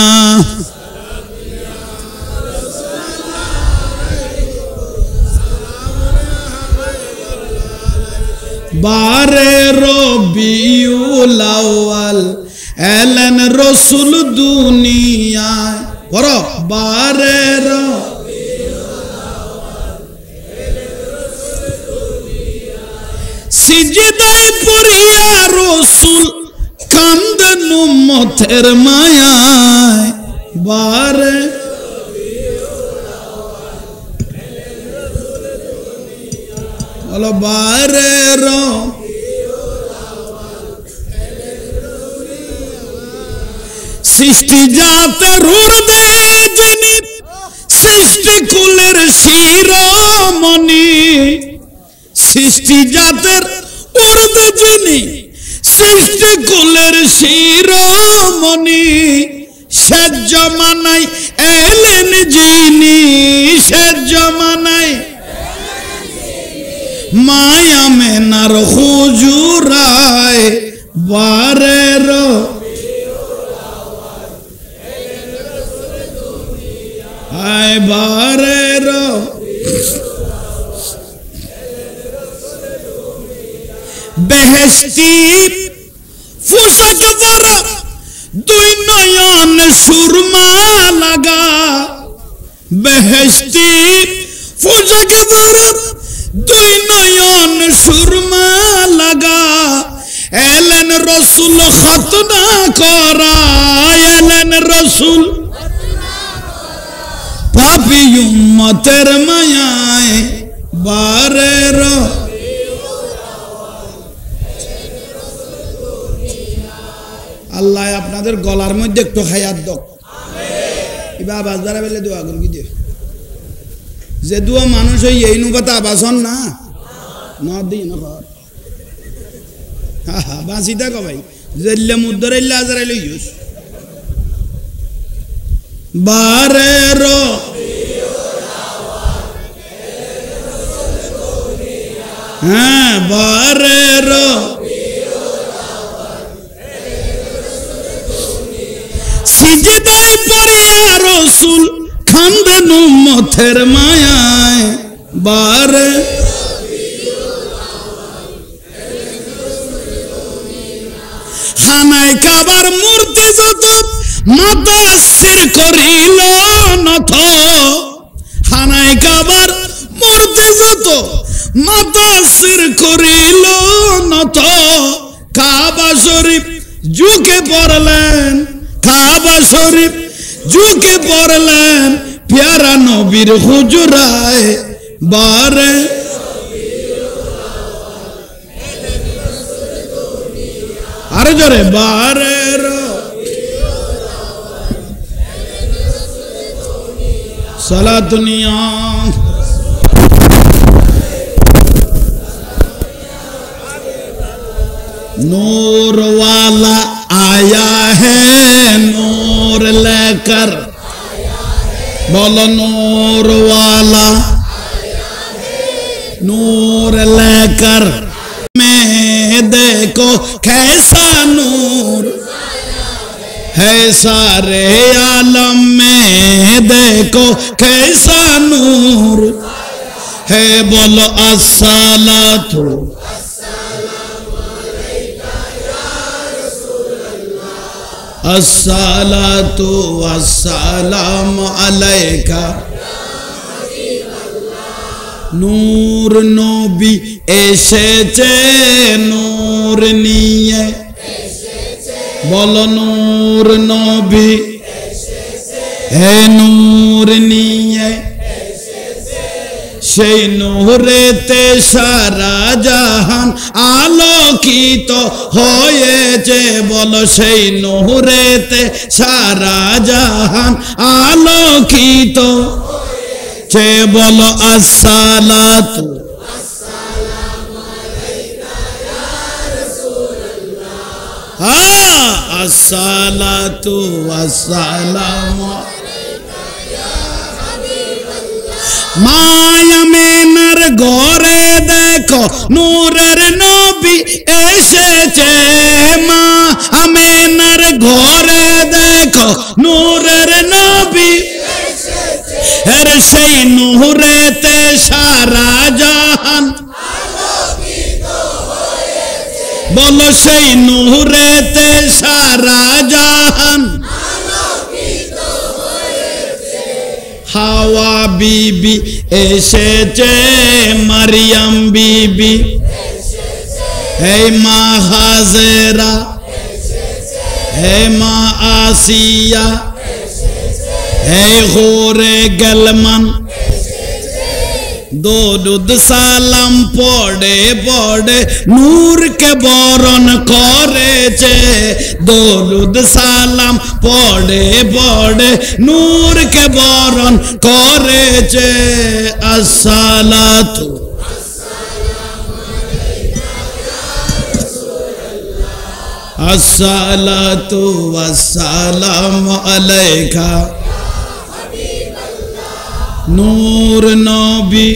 बारे रबीउल अव्वल एलन रसूल दुनिया पढ़ो बारे সিজদায় পড়িয়া রাসূল কান্দেন উম্মতের মায়ায় বারে বলো বারে সৃষ্টি জাতের হৃদে যিনি সৃষ্টি কুলের শিরোমণি সৃষ্টি জাতের উর্দে যিনি সৃষ্টি কুলের শিরোমণি শেষ জমানায় এলেন যিনি শেষ জমানায় মায়া মেনার হুজুরায় বারের আয় বারের বেহেশতি পোশাক পরা দুই নয়ন সুরমা লাগা বেহেশতি পোশাক পরা দুই নয়ন সুরমা লাগা এলেন রাসূল খতনা করা এলেন রাসূল পাপী উম্মতের মায়ায় বারের আল্লাহ আপনাদের গলার মধ্যে একটু হায়াত দক এবার আবাস দ্বারা বেলে দোয়া করি দিয়ে যে দুয়া মানুষ ওই এই নুকাতা আবাসন না দিই না বাঁচি থাকো ভাই জেল্লে মুদ্দর ইল্লা আজারাই লইস বারের হ্যাঁ বারের সিজদায় পড়িয়া রাসূল খান্দেন উম্মতের মায়ায় বারে খানায় কাবার মূর্তি যত মুতাসসির করিল নত খানায় কাবার মূর্তি যত মুতাসসির করিল নত কাবা শরীফ ঝুঁকে পড়লেন কাবা শরীফ ঝুঁকে পড়লেন প্যারা নবীর হুজরায় বারে আরে জোরে বারের সালাতুনিয়া नूर वाला आया है नूर लेकर बोलो नूर वाला नूर लेकर मैं देखो कैसा नूर है सारे आलम में देखो कैसा नूर है बोलो अस्सलातु अस्सलातु वस्सलामु अलैका नूर नबी एसेছে नूर নিয়ে বলো নূর নবী হে নূর নিয়ে সেই নূরেতে সারা জাহান আলোকিত হয়েছে বলো সেই নূরেতে সারা জাহান আলোকিত হয়েছে বলো আসসালাতু আসসালাতু ওয়াসসালামু মায়া মেনার ঘরে দেখো নূরের নবী এসেছে মা আমেনার ঘরে দেখো নূরের নবী এসেছে এর সেই নূরেতে সারা জাহান আলোকিত হয়েছে বলো সেই নূরেতে সারা জাহান হাওয়া বিবি এসেছে মারিয়াম বিবি হে মা হাজেরা হে মা আসিয়া হে হোরে গলমান দরুদ সালাম পড়ে পড়ে নূরকে বরণ করেছে দরুদ সালাম পড়ে পড়ে নূরকে বরণ করেছে আসসালাতু আসসালাতু ওয়াসসালামু আলাইকা নূর নবী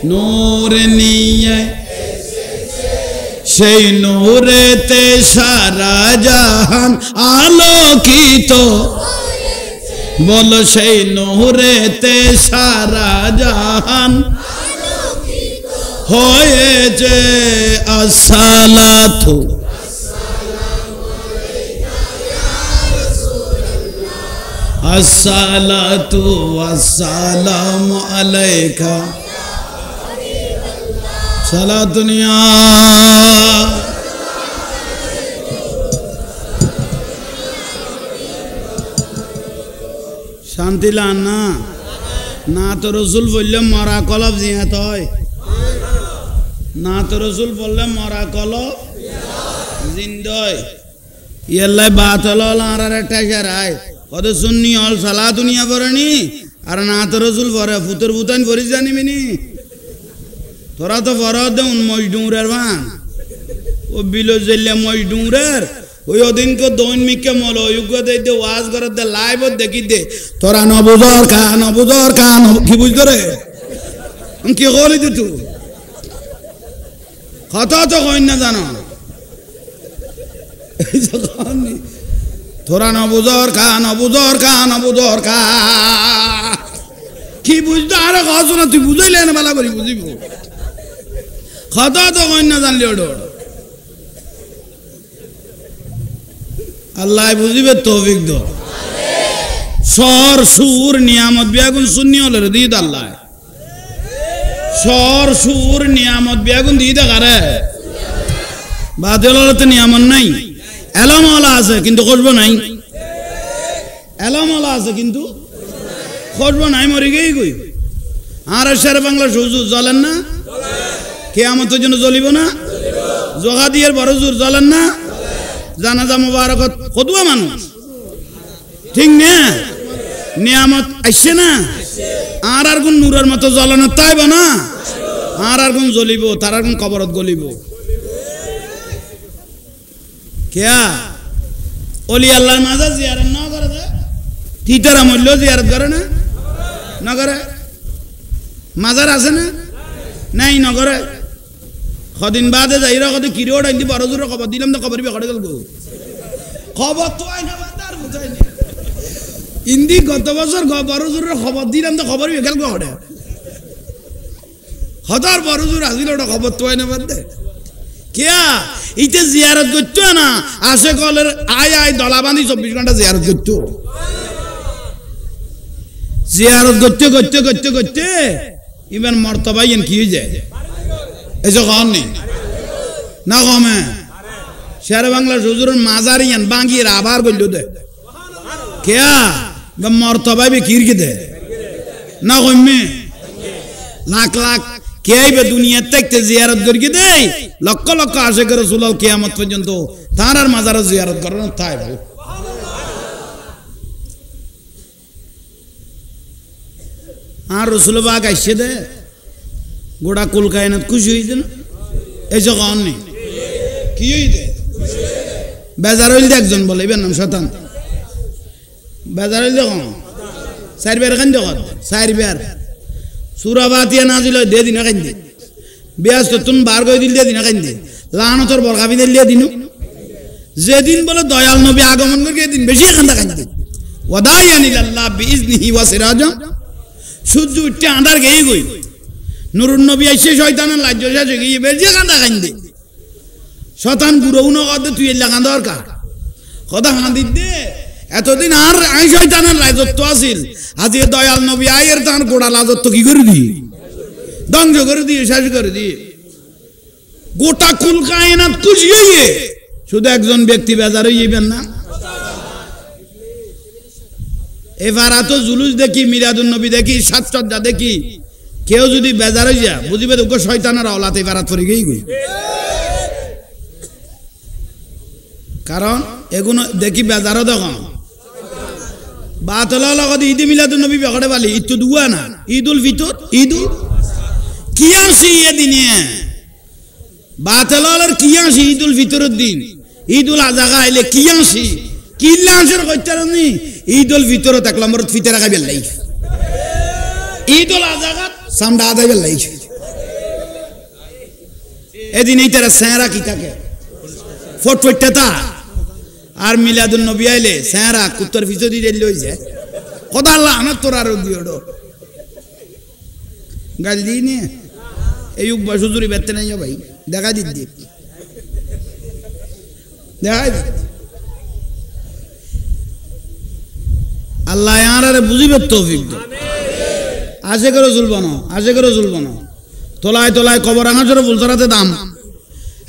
নূর নিয়ে সেই নূরেতে সারা জাহান আলোকিত বলো সেই নূরেতে সারা জাহান হয়েছে আসসালাতু আসসালাতু ওয়াসসালামু আলাইকা সালাতুনিয়া শান্তি লান না না তো রসুল বললে মরা কলব জিয়াত হয়, না তো রসুল বললে মরা কলব জিন্দ হয়। ইয়াল্লাই বাতল আর একটা সারায় কত সুন্নি হল সালা দুনিয়া পড়েনি আর না তো রসুল পরে ফুতর ফুতান পরিস জানিবিনি। তোরা তো ফরদ দেউন মজডুরের ভান ও বিলো জেলে মজডুরের ওই ওদিনকে দৈনিককে মল ওইজ্ঞ দে ওয়াজ করে দে লাইভ দেখি দে তোরা নবুজর কান কি বুঝতো রে কি করি দে তুই কথা তো কই না জানো তোরা নবুজর কা কি বুঝতো আরে কছ না তুই বুঝাইলে না বেলা করি বুঝিব কথা তো কই না জানলি ওটা আল্লাহ বুঝিবে তৌফিক দো। সর সুর নিয়ামত বিয়াগুন শূন্য হলে দিদ আল্লাহ সর সুর নিয়ামত বিয়াগুন দিদে কারে বাতিল হলে তো নিয়ামত নাই। এলামওয়ালা আছে কিন্তু খুঁজবো নাই, এলামওয়ালা আছে কিন্তু খুঁজবো নাই, মরে গেই গই। আর শের বাংলা হুজুর জ্বলেন না, কিয়ামতের জন্য জ্বলিব না, জগা দিয়ের বড় জোর জ্বলেন না, জানাজা মুবারকত কদুয়া মানুষ ঠিক না, নিয়ামত আসছে না, আর কোন নূরের মতো জ্বলানো তাইব না, আর কোন জ্বলিব তার কোন কবরত গলিব। কেয়া অলি আল্লাহর মাঝে জিয়ারত না করে দে তিতারা মূল্য জিয়ারত করে না, না করে মাজার আছে না নাই নগরে কদিন বাদে যাইরা কত কিরো ডাইন দি বড় জোরে খবর দিলাম তো খবর বেখড়ে গেল খবর তো আইনা বাদার বুঝাই না ইন্দি গত বছর বড় জোরে খবর দিলাম তো খবর বেখেল গড়ে হাজার বড় জোর আজিল ওটা খবর তো আইনা বাদ দে কেয়া ইতে জিয়ারত করতো না আসে কলের আয় দলাবান্ধি 24 ঘন্টা জিয়ারত করতো, জিয়ারত করতে করতে করতে করতে ইমান মর্তবাই কি হয়ে যায় এসব কম নেই না কমে শের বাংলা হুজুরের মাজারি বাঙ্গির আবার বলল দে কেয়া মর্তবাই কিরকে দে না কমে লাখ লাখ কে আইবে দুনিয়ার থেকে জিয়ারত করিয়ে দেয় লক্ষ লক্ষ আশেখ রাসূল কিয়ামত পর্যন্ত তার আর মাজারে জিয়ারত করে না তাই ভাই। আর রসুল বাগ আইসে দে গোটা কুল কায়নাত খুশি হয়েছে না এসব কন নেই কি হইতে বেজার হইল একজন বলে এবার নাম শতান বেজার হইল কন 4 বার খান দেখ 4 বার সুরা বাতিয়া নাজিল দে দিন খান দে বেয়াস তুন বার করে দিল দে দিন খান দে লানতর বরকাবি দিল দিন যেদিন বলে দয়াল নবী আগমন করে এদিন বেশি খান্দা খান দে ওয়াদায়ান ইলাল্লাহ বিইজনিহি ওয়া সিরাজা সূর্য উঠতে আঁধার গেই গই নুরুন নবী আইসে শয়তানের লাজ্জ শেষে গিয়ে বেশি কান্দা খান দে শতান গুরু না কদ তুই এলা কান্দা দরকার কথা কান্দি দে এতদিন আর আই শয়তানের লাজত্ব আছিল আজকে দয়াল নবী আয়ের তার গোড়া লাজত্ব কি করে দি ধ্বংস করে দিয়ে শেষ করে দিয়ে গোটা কুল কায়নাত খুশি হইয়ে শুধু একজন ব্যক্তি বেজার হইবেন না। এবার এত জুলুস দেখি মিলাদুন নবী দেখি সাজসজ্জা দেখি কেউ যদি বেজার হয়ে যা বুঝিবে তো শয়তানের আওলাতে বেড়াত পড়ে গেই গই কারণ এগুলো দেখি বেজারও দেখুন বাতলা লগত ঈদ মিলাদুন নবী বেখড়ে বালি ঈদ তো দুয়া না ঈদুল ফিতর ঈদুল কিয়াসি এদিনে বাতলার কিয়াসি ঈদুল ফিতরের দিন ঈদুল আযহা আইলে কিয়াসি কিল্লাসের কইতারনি ঈদুল ফিতর 1 নম্বর ফিতরা খাইবে লাই ঈদুল আযহা সামডা আদাইবে লাই এদিন এই তারা সেরা কি থাকে ফটফটটা আর মিলাদুন নবী আইলে সেরা কুত্তর ফিতর দিয়ে লই যায় খোদা আল্লাহ আমার তোর আর দিওড়ো গাল দি নে এই উক বাসুজুরি বেতে নাই ভাই দেখা দিদি দেখা আল্লাহ আর বুঝিবে তৌফিক দাও আশেক রাসূল বানো আশেক রাসূল বানো তোলায় তোলায় কবর আঙাচরে ফুলসরাতে দাম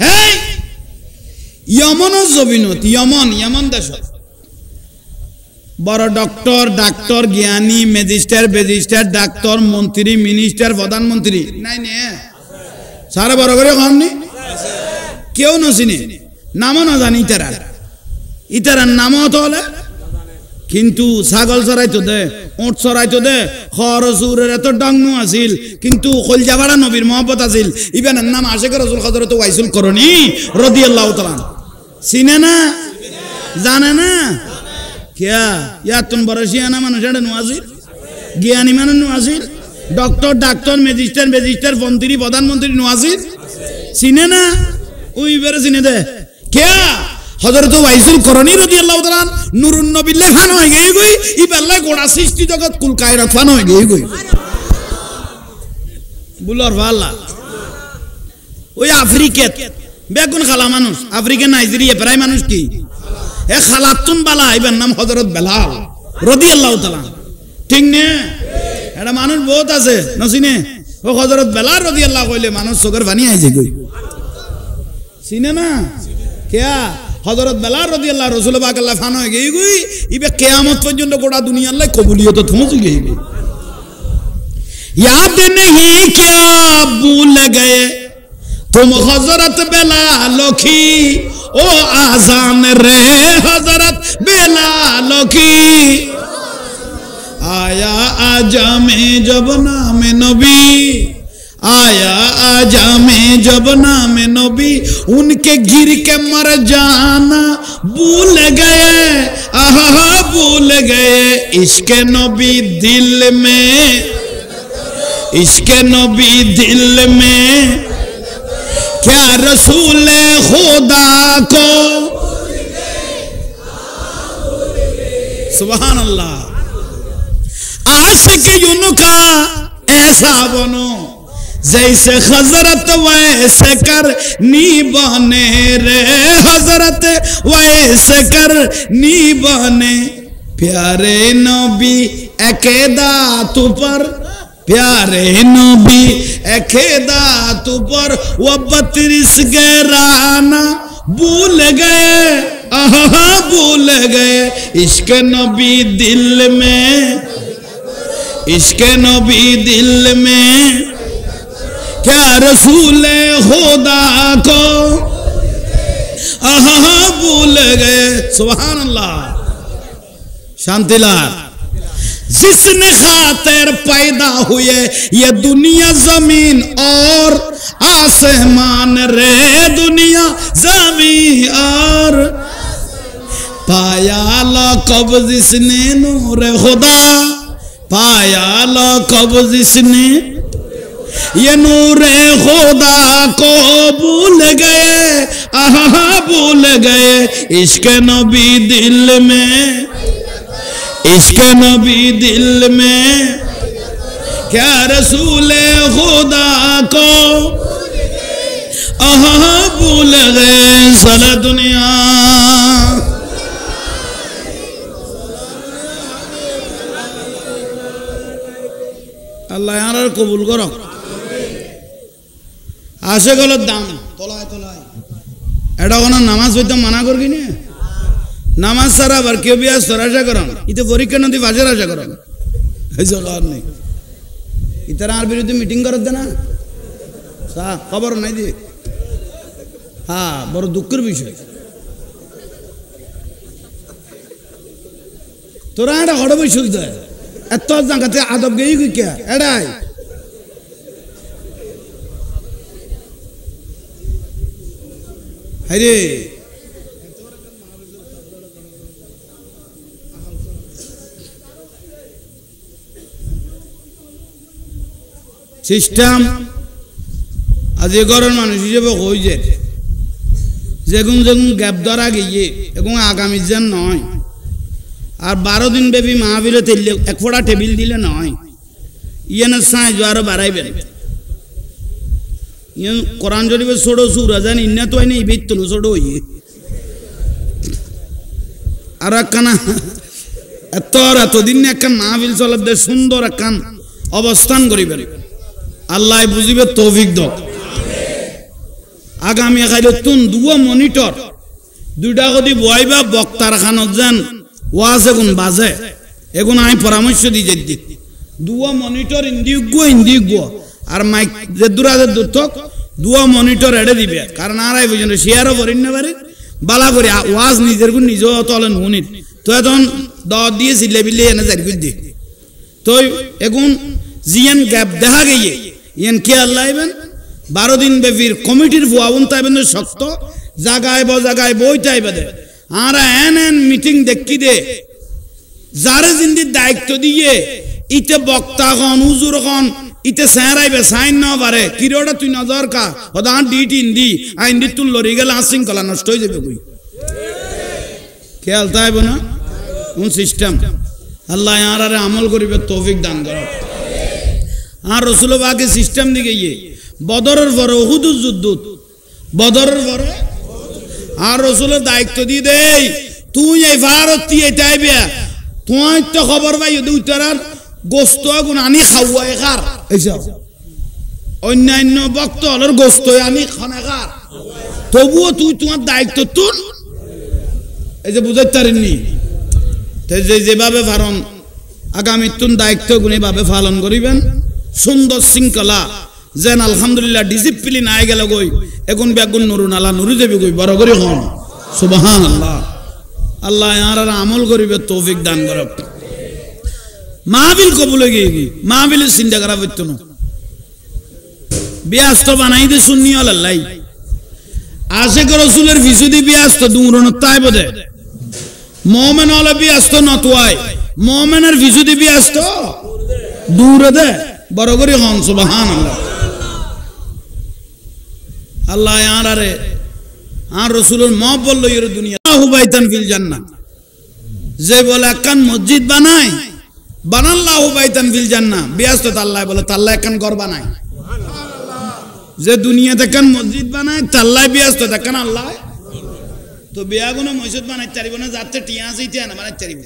হেই ইয়মন জবিনত ইয়মন দেশ বড় ডক্টর ডাক্তার জ্ঞানী ম্যাজিস্ট্রেট ডাক্তার মন্ত্রী মিনিস্টার প্রধানমন্ত্রী নাই নে সারা বড় করে কমনি কেউ নচিনে নামও না জানি ইতারার নামও তো হলে কিন্তু ছাগল চড়াইতো দে ওট চড়াইতো দে খরচুরের এত ডাঙ্গু আছিল কিন্তু খলজাবাড়া নবীর মহব্বত আছিল ইবেনের নাম আশেখ রাসূল হযরত ওয়াইসুল করণী রাদিয়াল্লাহু তাআলা চিনে না জানে না কিয়া ইয়াতুন বরশিয়ানা মানুষ এটা নোয়াজিল জ্ঞানী মানুষ নোয়াজিল ডাক্তার ম্যাজিস্ট্রেট মন্ত্রী প্রধানমন্ত্রী নোয়াজিল চিনে না ওই বেরে চিনে দে কিয়া হযরত ওয়াইসুল করণী রাদিয়াল্লাহু তাআলা নূরুন নবিল্লাহ ফান হয়ে গই গই ই বেল্লা গোড়া সৃষ্টি জগৎ কুল কায়রাত ফান হয়ে গই বুলর ভাল্লা ওই আফ্রিকাত বেগুন খালা মানুষ আফ্রিকা নাইজেরিয়া প্রায় মানুষ কি এ খালাতুন বালা ইবার নাম হযরত বেলাল রাদিয়াল্লাহু তাআলা ঠিক নে এটা মানুষ বহুত আছে নসিনে ও হযরত বেলাল রাদিয়াল্লাহু কইলে মানুষ চোখের পানি আইছে গই চিনে না কিয়া হযরত বেলাল রাদিয়াল্লাহু রাসূল পাক আল্লাহ ফান হয়ে গই গই ইবে কিয়ামত পর্যন্ত গোটা দুনিয়া আল্লাহ কবুলিয়ত পৌঁছে গই याद नहीं क्या भूल गए तुम हजरत बेलाल की ओ आजान रे हजरत बेलाल की आया आजा में जब नाम नबी आया आजा में जब नाम नबी उनके गिर के मर जाना भूल गए आहा भूल गए इश्क नबी दिल में इसके नबी दिल में क्या रसूल खुदा को सुभान अल्लाह आशिक उनका ऐसा बनो जैसे हजरत वैसे कर नी बने रे हजरत वैसे कर नी बने प्यारे नबी अकेदा तू पर प्यारे नबी अकेदा तू पर वो 32 गैराना भूल गए आहा भूल गए इश्क नबी दिल में इश्क नबी दिल में क्या रसूल खुदा को आहा भूल गए सुभान अल्लाह शांतिलाल जिसने खातिर पैदा हुए ये दुनिया जमीन और आसमान रे दुनिया जमीन और पाया लक़ब जिसने नूर खुदा पाया लक़ब जिसने ये नूर खुदा को भूल गए आहा भूल गए इश्क नबी दिल में इश्क नबी दिल में क्या रसूल खुदा को आहा भूल गए सारा दुनिया अल्लाह यार कबूल करो आशे गलत दाम तलाय तलाय एटा कोन नामाज হইতে মানা করবি না নামাজ সারা বার কেউ বিয়া সরাসা করেন ইতে পরীক্ষা নদী বাজার আশা করেন এই জগার নেই ইতারা আর বিরুদ্ধে মিটিং করত দেনা সা খবর নাই দি হ্যাঁ বড় দুঃখের বিষয় তোরা এটা হড় বৈশুক দেয় এত জায়গাতে আদব গেই কে এটাই হ্যাঁ সিস্টেম আজ এগরের মানুষ হিসেবে হয়ে যায় যেগুন যেগুন গ্যাপ ধরা গিয়ে এবং আগামী যেন নয় আর 12 দিন ব্যাপী মাহফিলে তেললে এক ফোঁটা টেবিল দিলে নয় ইয়েনের সাহায্য আরো বাড়াইবেন ইয়েন কোরআন শরীফে ছোট সুরা জানি ইন্না তো হয় না ইবের তো ছোট হইয়ে আর একখানা এতদিন একখান মাহফিল চলাতে সুন্দর একখান অবস্থান করিবেন আল্লাহ বুঝিবে তৌফিক দাও আগামী খাইলে তুন দুয়া মনিটর দুইটা যদি বইবা বক্তার খানত যান ওয়াজ এগুন বাজে এগুন আমি পরামর্শ দিয়ে যাই দুয়া মনিটর ইন্দিগো আর মাইক যে দূর থক দুয়া মনিটর এড়ে দিবে কারণ আর এই পর্যন্ত শেয়ারও করেন না পারে বালা করে ওয়াজ নিজের গুণ নিজেও তলেন হুনিত তো এখন দিয়ে সিলে বিলে এনে যাই দি তো এখন জিয়ান গ্যাপ দেখা গিয়ে ইয়ান কে আল্লাহ আইবেন 12 দিন বেফির কমিটির ফুয়াউন তাইবেন শক্ত জায়গায় বই তাইবে দে আর এন মিটিং দেখি দে যারে জিন্দির দায়িত্ব দিয়ে ইতে বক্তা খন হুজুর খন ইতে সেরাইবে সাইন না পারে কিরোটা তুই নজর কা ওদান ডিটি ইন্দি আইন্দি তুল লরি গেল আসিং কলা নষ্ট হয়ে যাবে কই খেয়াল তাইব না কোন সিস্টেম আল্লাহ ইয়ারারে আমল করিবে তৌফিক দান করো আর রাসূলুল্লাহ পাকের সিস্টেম দিকে গিয়ে বদরের পরে উহুদুর যুদ্ধ বদরের পরে আর রাসূলের দায়িত্ব দিয়ে দেই তুই এই ভারত দিয়ে তাইবে তুই তো খবর পাই উত্তরার গোস্ত গুণ আনি খাওয়াই খার এইসব অন্যান্য বক্তলের গোস্ত আনি খানে খার তবুও তুই তোমার দায়িত্ব তুল এই যে বুঝাইতে পারেননি যেভাবে পারন আগামী তুন দায়িত্ব গুণে ভাবে পালন করিবেন সুন্দর শৃঙ্খলা যেন আলহামদুলিল্লাহ ডিসিপ্লিন আয় গেল গই এখন বেগুন নুরুন আল্লাহ নুরু দেবে গই বড় করে হন সুবহানাল্লাহ আল্লাহ আর আমল করিবে তৌফিক দান করব মাহফিল কবুল হয়ে গিয়ে মাহফিলের চিন্তা করা হইতো না ব্যস্ত বানাই দে শুননি আল্লাহ আশেক রাসূলের বিশুদ্ধি ব্যস্ত দূরন তাই বদে মুমিন হলে ব্যস্ত নতওয়াই মুমিনের বিশুদ্ধি ব্যস্ত দূর দে বড় করে হন সুবহানাল্লাহ আল্লাহ আরে আর রাসূলের মহব্বত লইর দুনিয়া হুবাইতান ফিল জান্নাহ যে বলে একখান মসজিদ বানায় বানাল্লাহু বাইতান ফিল জান্নাহ ব্যস্ত আল্লাহ বলে আল্লাহ একখান ঘর বানায় যে দুনিয়াতে একখান মসজিদ বানায় আল্লাহ ব্যস্ত দেখেন আল্লাহ তো বিয়াগুনো মসজিদ বানাই চারিব না যাতে টিয়া আছে টিয়া না বানাই চারিব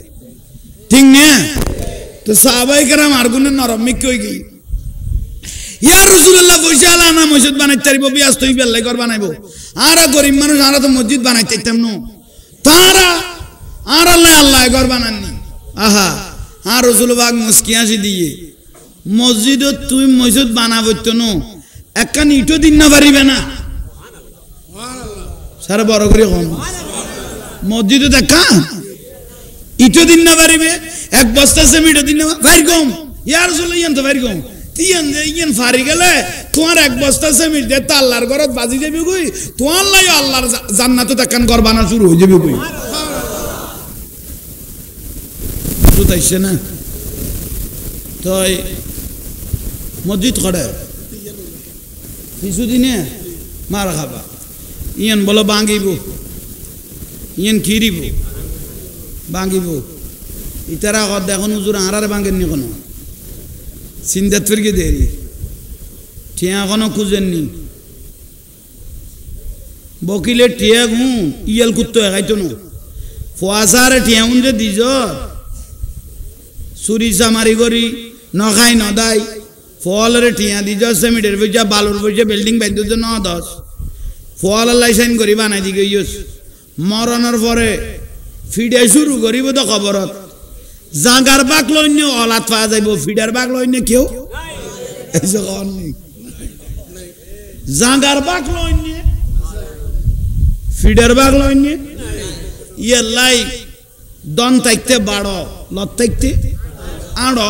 ঠিক না তো সাহাবায়ে কেরাম আর গুনে নরম মিক কই গই ইয়া রাসূলুল্লাহ বইশালা না মসজিদ বানাই চারিব ব্যস্ত হই বেলাই ঘর বানাইবো আর গরিব মানুষ আর তো মসজিদ বানাই চাইতাম না তারা আর আল্লাহ ঘর বানাননি আহা আর রাসূলুল্লাহ মুস্কি হাসি দিয়ে মসজিদ তুই মসজিদ বানাবো তো নো একখান ইটও দিন না পারিবে না সারা বড় করে কম মসজিদে দেখা ইটও দিন না পারিবে এক বস্তা সিমেন্টও দিন না ভাই কম ইয়া রাসূলুল্লাহ ইয়ান তো ভাই কম তিন ইয়ান ফারি গেলে তোমার এক বস্তা সিমেন্ট দে তা আল্লাহর ঘরত বাজি যাবে কই তো আল্লাহর জান্নাতে একখান ঘর বানা শুরু হয়ে যাবে কই তাইছে না তো মসজিদ করে কিছুদিনে মার খাবা ইয়ান বলো ভাঙিব ইয়ান খিরিব ভাঙিব ইতারা দেখুন হুজুর আড়ারে ভাঙেননি কোনো চিন্তাত ফিরকে দেরি ঠিয়া এখনো খুঁজেননি বকিলে ঠিয়া ঘু ইয়াল কুত্তো একাইতো না ফুয়াশারে ঠিয়া যে দিজ চুরি চামারি করি নখাই নদাই ফলরে ঠিয়া দিজ সিমেন্টের পয়সা বালুর পয়সা বিল্ডিং বান্ধব ন 10 ফল লাইসেন্স করি বানাই দি গইস মরণের পরে ফিডে শুরু করিব তো খবরত জাগার বাক লইন্য অলাত পাওয়া যাইব ফিডার বাক লইন্য কেউ জাগার বাক লইন্য ফিডার বাক লইন্য ইয়ে লাই দন থাকতে বাড় লত থাকতে আড়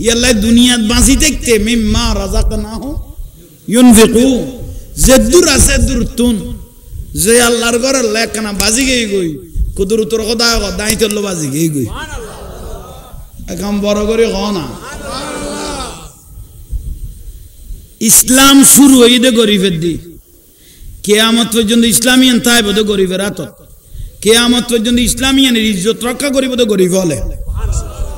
ইয়াল্লাই দুনিয়াত বাঁচি থাকতে মিম্মা রাযাকনাহু ইউনফিকু যেদুর আছে দূর তুন যে আল্লাহর ঘরে লেখানা বাজি গই গই কুদুর তোর কথা দাইতে লো বাজি গই গই এখন বড় করে হ না ইসলাম শুরু হইতে গরিবের দি কিয়ামত পর্যন্ত ইসলামিয়ান তাই বদ গরিবের হাতত কিয়ামত পর্যন্ত ইসলামিয়ানের ইজ্জত রক্ষা করিব তো গরিব হলে